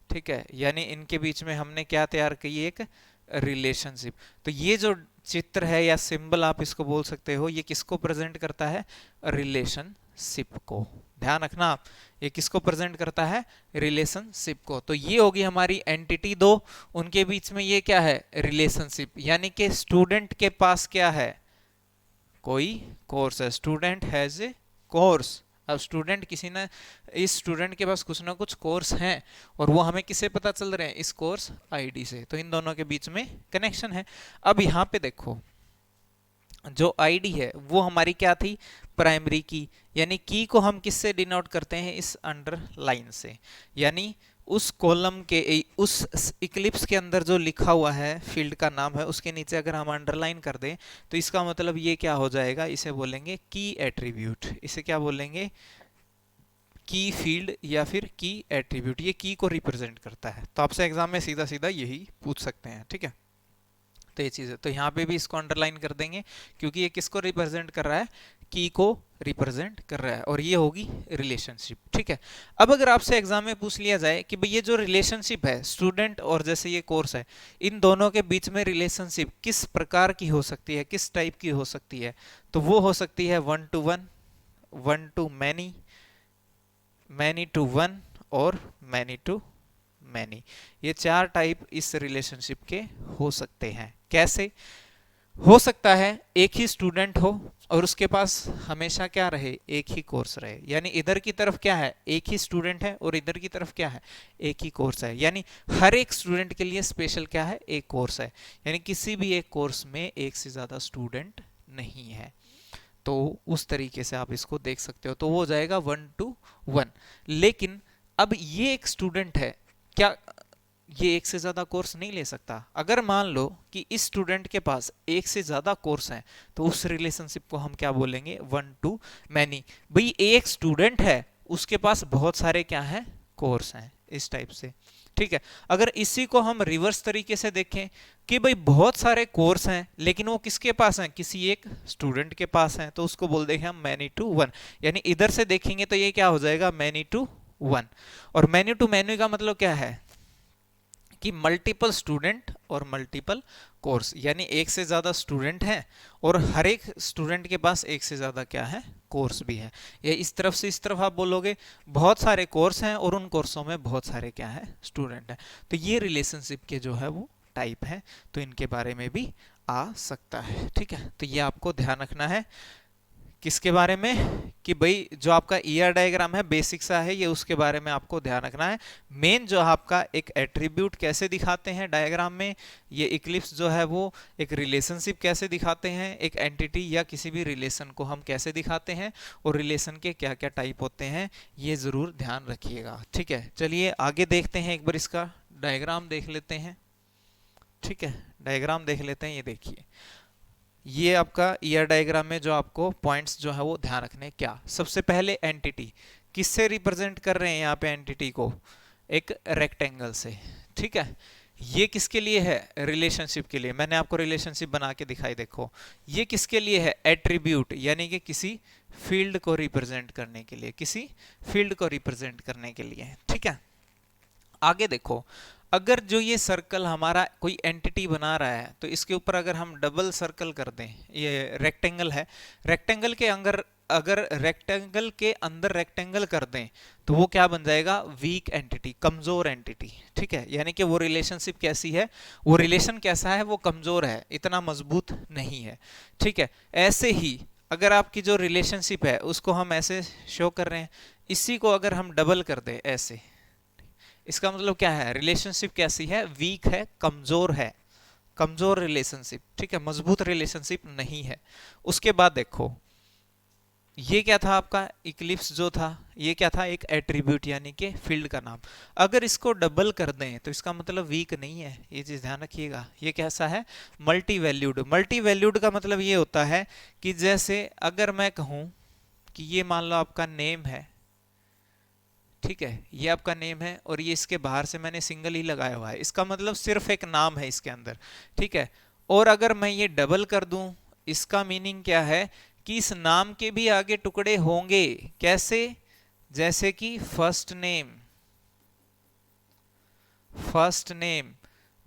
ठीक है, यानी इनके बीच में हमने क्या तैयार की, एक रिलेशनशिप। तो ये जो चित्र है या सिंबल आप इसको बोल सकते हो, ये किसको प्रेजेंट करता है, रिलेशनशिप को। ध्यान रखना आप, ये किसको प्रेजेंट करता है, रिलेशनशिप को। तो ये होगी हमारी एंटिटी दो, उनके बीच में ये क्या है, रिलेशनशिप। यानी कि स्टूडेंट के पास क्या है, कोई कोर्स है, स्टूडेंट हैज ए कोर्स। अब स्टूडेंट किसी ने, इस स्टूडेंट के पास कुछ ना कुछ कोर्स हैं, और वो हमें किससे पता चल रहे हैं, इस कोर्स आईडी से। तो इन दोनों के बीच में कनेक्शन है। अब यहाँ पे देखो, जो आईडी है वो हमारी क्या थी, प्राइमरी की। यानी की को हम किससे डिनोट करते हैं, इस अंडरलाइन से। यानी उस कॉलम के, उस इक्लिप्स के अंदर जो लिखा हुआ है फील्ड का नाम है, उसके नीचे अगर हम अंडरलाइन कर दें तो इसका मतलब ये क्या हो जाएगा, इसे बोलेंगे की एट्रीब्यूट। इसे क्या बोलेंगे, की फील्ड या फिर की एट्रीब्यूट। ये की को रिप्रेजेंट करता है। तो आपसे एग्जाम में सीधा सीधा यही पूछ सकते हैं। ठीक है, तो ये चीज़ है। तो यहाँ पे भी इसको अंडरलाइन कर देंगे, क्योंकि ये किसको रिप्रेजेंट कर रहा है, की को रिप्रेजेंट कर रहा है, और ये होगी रिलेशनशिप। ठीक है, अब अगर आपसे एग्जाम में पूछ लिया जाए कि भाई ये जो रिलेशनशिप है स्टूडेंट और जैसे ये कोर्स है, इन दोनों के बीच में रिलेशनशिप किस प्रकार की हो सकती है, किस टाइप की हो सकती है, तो वो हो सकती है 1 to 1, 1 to many, many to one, और मैनी टू मैनी। ये चार टाइप इस रिलेशनशिप के हो सकते हैं। कैसे हो सकता है, एक ही स्टूडेंट हो और उसके पास हमेशा क्या रहे, एक ही कोर्स रहे। यानी इधर की तरफ क्या है, एक ही स्टूडेंट है, और इधर की तरफ क्या है, एक ही कोर्स है। यानी हर एक स्टूडेंट के लिए स्पेशल क्या है, एक कोर्स है। यानी किसी भी एक कोर्स में एक से ज्यादा स्टूडेंट नहीं है। तो उस तरीके से आप इसको देख सकते हो। तो वो हो जाएगा 1 to 1। लेकिन अब ये एक स्टूडेंट है, क्या ये एक से ज्यादा कोर्स नहीं ले सकता? अगर मान लो कि इस स्टूडेंट के पास एक से ज्यादा कोर्स हैं, तो उस रिलेशनशिप को हम क्या बोलेंगे, 1 to many। भाई एक स्टूडेंट है, उसके पास बहुत सारे क्या हैं, कोर्स हैं, इस टाइप से। ठीक है, अगर इसी को हम रिवर्स तरीके से देखें कि भाई बहुत सारे कोर्स हैं लेकिन वो किसके पास हैं, किसी एक स्टूडेंट के पास हैं, तो उसको बोल देंगे हम मैनी टू वन। यानी इधर से देखेंगे तो ये क्या हो जाएगा, मैनी टू वन। और मैनी टू मैनी का मतलब क्या है कि मल्टीपल स्टूडेंट और मल्टीपल कोर्स। यानी एक से ज्यादा स्टूडेंट हैं और हर एक स्टूडेंट के पास एक से ज्यादा क्या है, कोर्स भी है। या इस तरफ से इस तरफ आप बोलोगे बहुत सारे कोर्स हैं और उन कोर्सों में बहुत सारे क्या है, स्टूडेंट हैं। तो ये रिलेशनशिप के जो है वो टाइप है, तो इनके बारे में भी आ सकता है। ठीक है, तो ये आपको ध्यान रखना है। किसके बारे में, कि भाई जो आपका ईआर डायग्राम है बेसिक सा है, ये उसके बारे में आपको ध्यान रखना है। मेन जो आपका एक एट्रीब्यूट कैसे दिखाते हैं डायग्राम में, ये इक्लिप्स जो है वो एक रिलेशनशिप कैसे दिखाते हैं, एक एंटिटी या किसी भी रिलेशन को हम कैसे दिखाते हैं, और रिलेशन के क्या क्या टाइप होते हैं, ये जरूर ध्यान रखिएगा। ठीक है, चलिए आगे देखते हैं, एक बार इसका डायग्राम देख लेते हैं। ठीक है, डायग्राम देख लेते हैं। ये देखिए, ये आपका ईयर डायग्राम में जो आपको पॉइंट्स जो है वो ध्यान रखने, क्या सबसे पहले एंटिटी किससे रिप्रेजेंट कर रहे हैं यहाँ पे एंटिटी को, एक रेक्टेंगल से। ठीक है, ये किसके लिए है, रिलेशनशिप के लिए। मैंने आपको रिलेशनशिप बना के दिखाई, देखो ये किसके लिए है, एट्रीब्यूट, यानी कि किसी फील्ड को रिप्रेजेंट करने के लिए, किसी फील्ड को रिप्रेजेंट करने के लिए। ठीक है, आगे देखो, अगर जो ये सर्कल हमारा कोई एंटिटी बना रहा है तो इसके ऊपर अगर हम डबल सर्कल कर दें, ये रेक्टेंगल है, रेक्टेंगल के अंदर अगर रेक्टेंगल के अंदर रेक्टेंगल कर दें तो वो क्या बन जाएगा, वीक एंटिटी, कमजोर एंटिटी। ठीक है, यानी कि वो रिलेशनशिप कैसी है, वो रिलेशन कैसा है, वो कमजोर है, इतना मजबूत नहीं है। ठीक है, ऐसे ही अगर आपकी जो रिलेशनशिप है उसको हम ऐसे शो कर रहे हैं, इसी को अगर हम डबल कर दें ऐसे, इसका मतलब क्या है, रिलेशनशिप कैसी है, वीक है, कमजोर है, कमजोर रिलेशनशिप। ठीक है, मजबूत रिलेशनशिप नहीं है। उसके बाद देखो, ये क्या था आपका इक्लिप्स जो था, ये क्या था, एक एट्रीब्यूट यानी कि फील्ड का नाम। अगर इसको डबल कर दें तो इसका मतलब वीक नहीं है, ये चीज ध्यान रखिएगा। ये कैसा है, मल्टी वैल्यूड। मल्टी वैल्यूड का मतलब ये होता है कि जैसे अगर मैं कहूं कि ये मान लो आपका नेम है, ठीक है, ये आपका नेम है और ये इसके बाहर से मैंने सिंगल ही लगाया हुआ है, इसका मतलब सिर्फ एक नाम है इसके अंदर। ठीक है, और अगर मैं ये डबल कर दूं, इसका मीनिंग क्या है कि इस नाम के भी आगे टुकड़े होंगे। कैसे? जैसे कि फर्स्ट नेम, फर्स्ट नेम,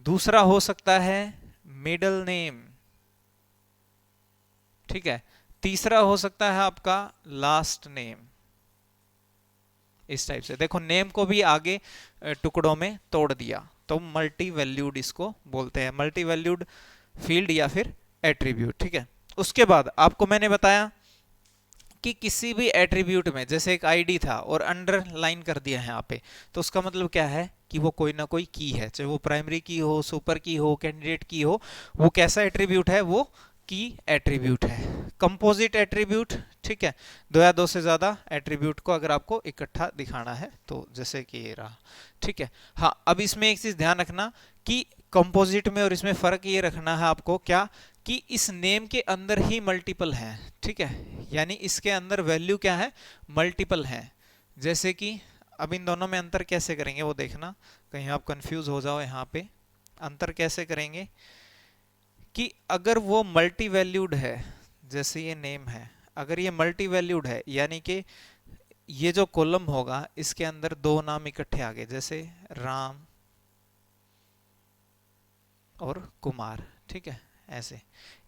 दूसरा हो सकता है मिडल नेम, ठीक है, तीसरा हो सकता है आपका लास्ट नेम। इस टाइप से देखो, नेम को भी आगे टुकड़ों में तोड़ दिया, तो मल्टी वैल्यूड इसको बोलते हैं, मल्टी वैल्यूड फील्ड या फिर एट्रीब्यूट। ठीक है, उसके बाद आपको मैंने बताया कि किसी भी एट्रीब्यूट में जैसे एक आईडी था और अंडरलाइन कर दिया है यहाँ पे, तो उसका मतलब क्या है कि वो कोई ना कोई की है, चाहे वो प्राइमरी की हो, सुपर की हो, कैंडिडेट की हो, वो कैसा एट्रीब्यूट है? वो की एट्रीब्यूट है, कंपोजिट एट्रीब्यूट। ठीक है, दो या दो से ज्यादा एट्रीब्यूट को अगर आपको इकट्ठा दिखाना है, तो जैसे कि ये रहा। ठीक है, हाँ, अब इसमें एक चीज ध्यान रखना कि कंपोजिट में और इसमें फर्क ये रखना है आपको क्या, कि इस नेम के अंदर ही मल्टीपल हैं। ठीक है, यानी इसके अंदर वैल्यू क्या है? मल्टीपल है। जैसे कि अब इन दोनों में अंतर कैसे करेंगे वो देखना, कहीं आप कंफ्यूज हो जाओ। यहाँ पे अंतर कैसे करेंगे कि अगर वो मल्टी वैल्यूड है, जैसे ये नेम है, अगर ये मल्टी वैल्यूड है, यानी कि ये जो कॉलम होगा इसके अंदर दो नाम इकट्ठे आ गए, जैसे राम और कुमार। ठीक है, ऐसे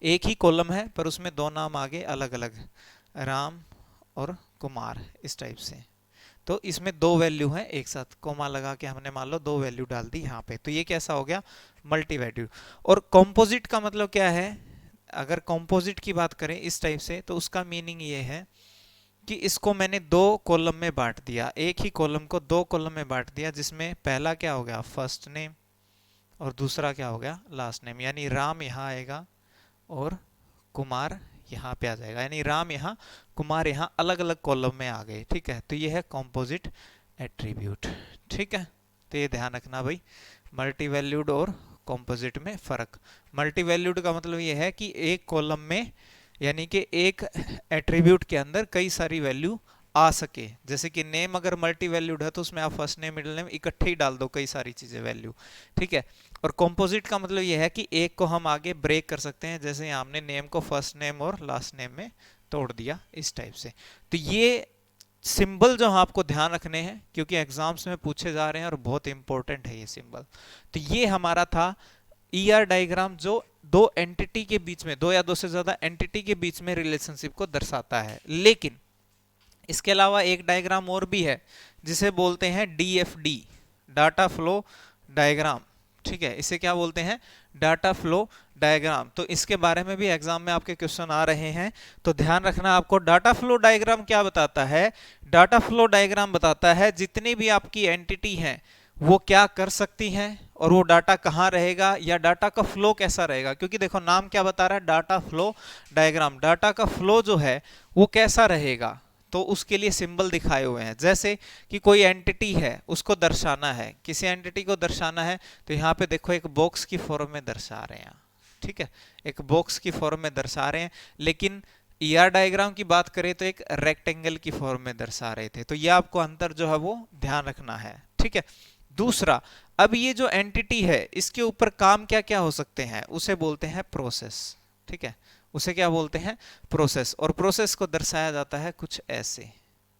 एक ही कॉलम है पर उसमें दो नाम आगे अलग अलग, राम और कुमार, इस टाइप से। तो इसमें दो वैल्यू है एक साथ, कोमा लगा के हमने मान लो दो वैल्यू डाल दी यहाँ पे, तो ये कैसा हो गया? Multi value. और कॉम्पोजिट का मतलब क्या है? अगर कॉम्पोजिट की बात करें इस टाइप से, तो उसका मीनिंग ये है कि इसको मैंने दो कॉलम में बांट दिया, एक ही कॉलम को दो कॉलम में बांट दिया, जिसमें पहला क्या हो गया? फर्स्ट नेम, और दूसरा क्या हो गया? Last name. यानी राम यहाँ आएगा और कुमार यहाँ पे आ जाएगा, यानी राम यहाँ, कुमार यहाँ, अलग अलग कॉलम में आ गए। ठीक है, तो ये है कॉम्पोजिट एट्रीब्यूट। ठीक है, तो ये ध्यान रखना भाई, मल्टी वैल्यूड और कॉम्पोजिट में फर्क। मल्टी वैल्यूड का मतलब ये है कि एक कॉलम में, यानी कि एक एट्रीब्यूट के अंदर कई सारी वैल्यू आ सके। जैसे कि नेम अगर मल्टी वैल्यूड है तो उसमें आप फर्स्ट नेम मिडिल नेम इकट्ठे ही डाल दो, कई सारी चीजें वैल्यू। ठीक है, और कॉम्पोजिट का मतलब यह है कि एक को हम आगे ब्रेक कर सकते हैं, जैसे हमने नेम को फर्स्ट नेम और लास्ट नेम में तोड़ दिया, इस टाइप से। तो ये सिंबल जो आपको ध्यान रखने हैं, क्योंकि एग्जाम्स में पूछे जा रहे हैं और बहुत इंपॉर्टेंट है ये सिंबल। तो ये हमारा था ईआर डायग्राम, जो दो एंटिटी के बीच में, दो या दो से ज्यादा एंटिटी के बीच में रिलेशनशिप को दर्शाता है। लेकिन इसके अलावा एक डायग्राम और भी है जिसे बोलते हैं डीएफडी, डाटा फ्लो डायग्राम। ठीक है, इसे क्या बोलते हैं? Data flow diagram. तो इसके बारे में भी एग्जाम में आपके क्वेश्चन आ रहे हैं, तो ध्यान रखना आपको। डाटा फ्लो डायग्राम क्या बताता है? डाटा फ्लो डायग्राम बताता है जितनी भी आपकी एंटिटी हैं वो क्या कर सकती हैं, और वो डाटा कहाँ रहेगा, या डाटा का फ्लो कैसा रहेगा। क्योंकि देखो नाम क्या बता रहा है? Data flow diagram. डाटा का फ्लो जो है वो कैसा रहेगा, तो उसके लिए सिंबल दिखाए हुए हैं। जैसे कि कोई एंटिटी है, उसको दर्शाना है, किसी एंटिटी को दर्शाना है, तो यहाँ पे देखो एक बॉक्स की फॉर्म में दर्शा रहे हैं। ठीक है, एक बॉक्स की फॉर्म में दर्शा रहे हैं, लेकिन ईआर डायग्राम की बात करें तो एक रेक्टेंगल की फॉर्म में दर्शा रहे थे। तो ये आपको अंतर जो है वो ध्यान रखना है। ठीक है, दूसरा, अब ये जो एंटिटी है इसके ऊपर काम क्या क्या हो सकते हैं, उसे बोलते हैं प्रोसेस। ठीक है, उसे क्या बोलते हैं? प्रोसेस। और प्रोसेस को दर्शाया जाता है कुछ ऐसे।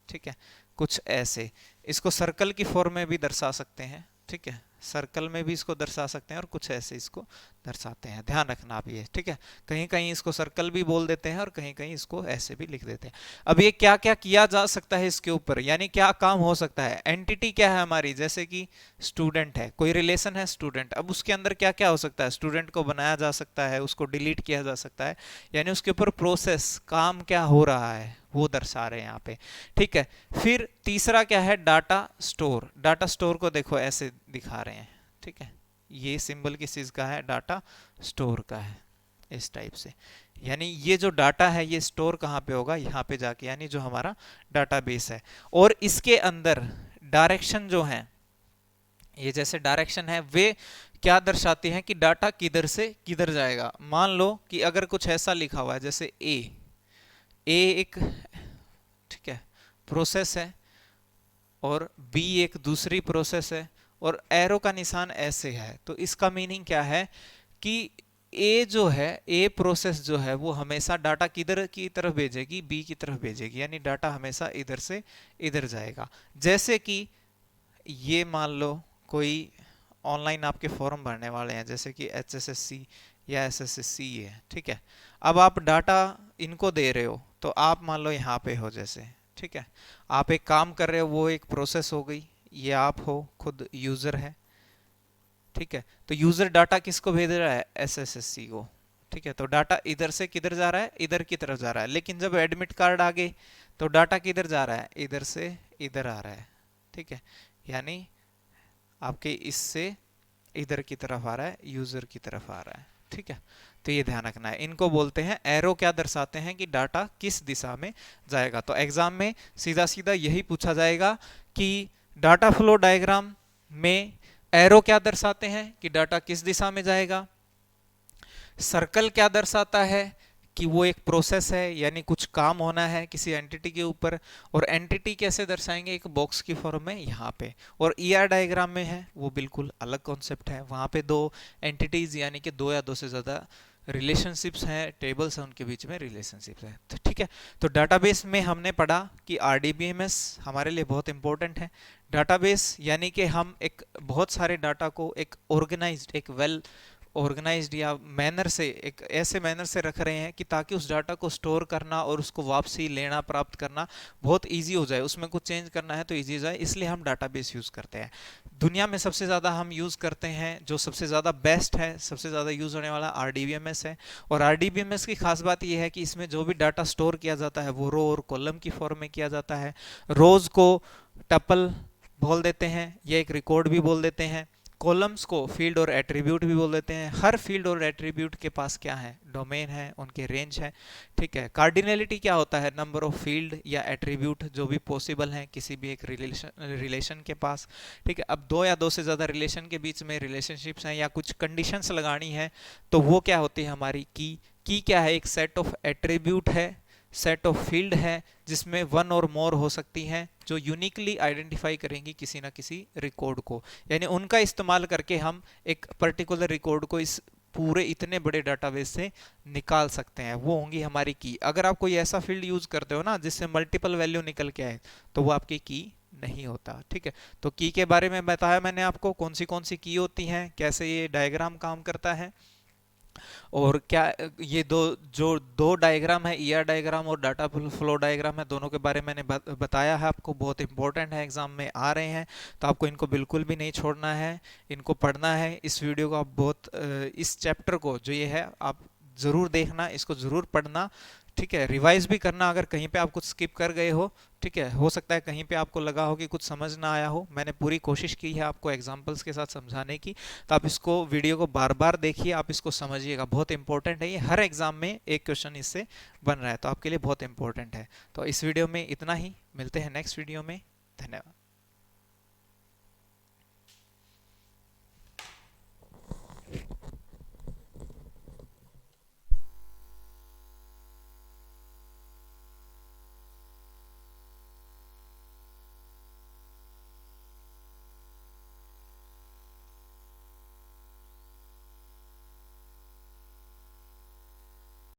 ठीक है, कुछ ऐसे। इसको सर्कल की फॉर्म में भी दर्शा सकते हैं। ठीक है, सर्कल में भी इसको दर्शा सकते हैं, और कुछ ऐसे इसको दर्शाते हैं। ध्यान रखना आप ये। ठीक है, कहीं कहीं इसको सर्कल भी बोल देते हैं और कहीं कहीं इसको ऐसे भी लिख देते हैं। अब ये क्या क्या किया जा सकता है इसके ऊपर, यानी क्या काम हो सकता है? एंटिटी क्या है हमारी? जैसे कि स्टूडेंट है, कोई रिलेशन है स्टूडेंट, अब उसके अंदर क्या क्या हो सकता है? स्टूडेंट को बनाया जा सकता है, उसको डिलीट किया जा सकता है, यानी उसके ऊपर प्रोसेस, काम क्या हो रहा है वो दर्शा रहे हैं यहाँ पे। ठीक है, फिर तीसरा क्या है? Data store. डाटा स्टोर को देखो ऐसे दिखा रहे हैं। ठीक है, ये सिंबल किस चीज का है? डाटा स्टोर का है, इस टाइप से। यानी ये जो डाटा है ये स्टोर कहाँ पे होगा? यहाँ पे जाके, यानी जो हमारा डाटाबेस है। और इसके अंदर डायरेक्शन जो है, ये जैसे डायरेक्शन है, वे क्या दर्शाती हैं कि डाटा किधर से किधर जाएगा। मान लो कि अगर कुछ ऐसा लिखा हुआ है जैसे ए एक, ठीक है, प्रोसेस है, और बी एक दूसरी प्रोसेस है, और एरो का निशान ऐसे है। तो इसका मीनिंग क्या है कि ए जो है, ए प्रोसेस जो है वो हमेशा डाटा किधर की तरफ भेजेगी, बी की तरफ भेजेगी, यानी डाटा हमेशा इधर से इधर जाएगा। जैसे कि ये मान लो कोई ऑनलाइन आपके फॉर्म भरने वाले हैं, जैसे कि एचएसएससी या एसएससी है, ठीक है। अब आप डाटा इनको दे रहे हो, तो आप मान लो यहाँ पे हो जैसे, ठीक है, आप एक काम कर रहे हो, वो एक प्रोसेस हो गई, ये आप हो खुद यूजर है, ठीक है। तो यूजर डाटा किसको भेज रहा है, एसएससी को, ठीक है। तो डाटा इधर से किधर जा रहा है, इधर की तरफ जा रहा है। लेकिन जब एडमिट कार्ड आ गए तो डाटा किधर जा रहा है, इधर से इधर आ रहा है, ठीक है। यानी आपके इससे इधर की तरफ आ रहा है, यूजर की तरफ आ रहा है, ठीक है। तो ये ध्यान रखना है, इनको बोलते हैं एरो, क्या दर्शाते हैं कि डाटा किस दिशा में जाएगा। तो एग्जाम में सीधा सीधा यही पूछा जाएगा कि डाटा फ्लो डायग्राम में एरो क्या दर्शाते हैं कि डाटा किस दिशा में जाएगा, सर्कल क्या दर्शाता है कि वो एक प्रोसेस है, यानी कुछ काम होना है किसी एंटिटी के ऊपर, और एंटिटी कैसे दर्शाएंगे, एक बॉक्स की फॉर्म में यहाँ पे। और ईआर डायग्राम में है वो बिल्कुल अलग कॉन्सेप्ट है, वहाँ पे दो एंटिटीज यानी कि दो या दो से ज़्यादा रिलेशनशिप्स हैं, टेबल्स हैं, उनके बीच में रिलेशनशिप्स हैं, तो ठीक है। तो डाटाबेस में हमने पढ़ा कि आरडीबीएमएस हमारे लिए बहुत इंपॉर्टेंट है। डाटाबेस यानी कि हम एक बहुत सारे डाटा को एक ऑर्गेनाइज्ड, एक वेल ऑर्गेनाइज्ड या मैनर से, एक ऐसे मैनर से रख रहे हैं कि ताकि उस डाटा को स्टोर करना और उसको वापसी लेना प्राप्त करना बहुत इजी हो जाए, उसमें कुछ चेंज करना है तो इजी हो जाए, इसलिए हम डाटाबेस यूज़ करते हैं। दुनिया में सबसे ज़्यादा हम यूज़ करते हैं, जो सबसे ज़्यादा बेस्ट है, सबसे ज़्यादा यूज़ होने वाला आरडीबीएमएस है। और आरडीबीएमएस की खास बात यह है कि इसमें जो भी डाटा स्टोर किया जाता है वो रो और कॉलम की फॉर्म में किया जाता है। रोज को टपल बोल देते हैं, या एक रिकॉर्ड भी बोल देते हैं। कॉलम्स को फील्ड और एट्रीब्यूट भी बोल देते हैं। हर फील्ड और एट्रीब्यूट के पास क्या है, डोमेन है, उनके रेंज है, ठीक है। कार्डिनलिटी क्या होता है, नंबर ऑफ फील्ड या एट्रीब्यूट जो भी पॉसिबल हैं किसी भी एक रिलेशन के पास, ठीक है। अब दो या दो से ज़्यादा रिलेशन के बीच में रिलेशनशिप्स हैं या कुछ कंडीशंस लगानी है, तो वो क्या होती है हमारी की क्या है, एक सेट ऑफ एट्रीब्यूट है, सेट ऑफ फील्ड है, जिसमें वन और मोर हो सकती हैं, जो यूनिकली आइडेंटिफाई करेंगी किसी ना किसी रिकॉर्ड को, यानी उनका इस्तेमाल करके हम एक पर्टिकुलर रिकॉर्ड को इस पूरे इतने बड़े डाटाबेस से निकाल सकते हैं, वो होंगी हमारी की। अगर आप कोई ऐसा फील्ड यूज करते हो ना जिससे मल्टीपल वैल्यू निकल के आए, तो वो आपकी की नहीं होता, ठीक है। तो की के बारे में बताया मैंने आपको, कौन सी की होती हैं, कैसे ये डायग्राम काम करता है, और क्या ये दो डायग्राम है, ईआर डायग्राम और डाटा फ्लो डायग्राम है, दोनों के बारे में मैंने बताया है आपको, बहुत इंपॉर्टेंट है, एग्जाम में आ रहे हैं, तो आपको इनको बिल्कुल भी नहीं छोड़ना है, इनको पढ़ना है। इस वीडियो को आप बहुत इस चैप्टर को जो ये है आप ज़रूर देखना, इसको ज़रूर पढ़ना, ठीक है। रिवाइज भी करना अगर कहीं पे आप कुछ स्किप कर गए हो, ठीक है। हो सकता है कहीं पे आपको लगा हो कि कुछ समझ ना आया हो, मैंने पूरी कोशिश की है आपको एग्जांपल्स के साथ समझाने की, तो आप इसको वीडियो को बार बार देखिए, आप इसको समझिएगा, बहुत इंपॉर्टेंट है ये, हर एग्जाम में एक क्वेश्चन इससे बन रहा है, तो आपके लिए बहुत इंपॉर्टेंट है। तो इस वीडियो में इतना ही, मिलते हैं नेक्स्ट वीडियो में, धन्यवाद।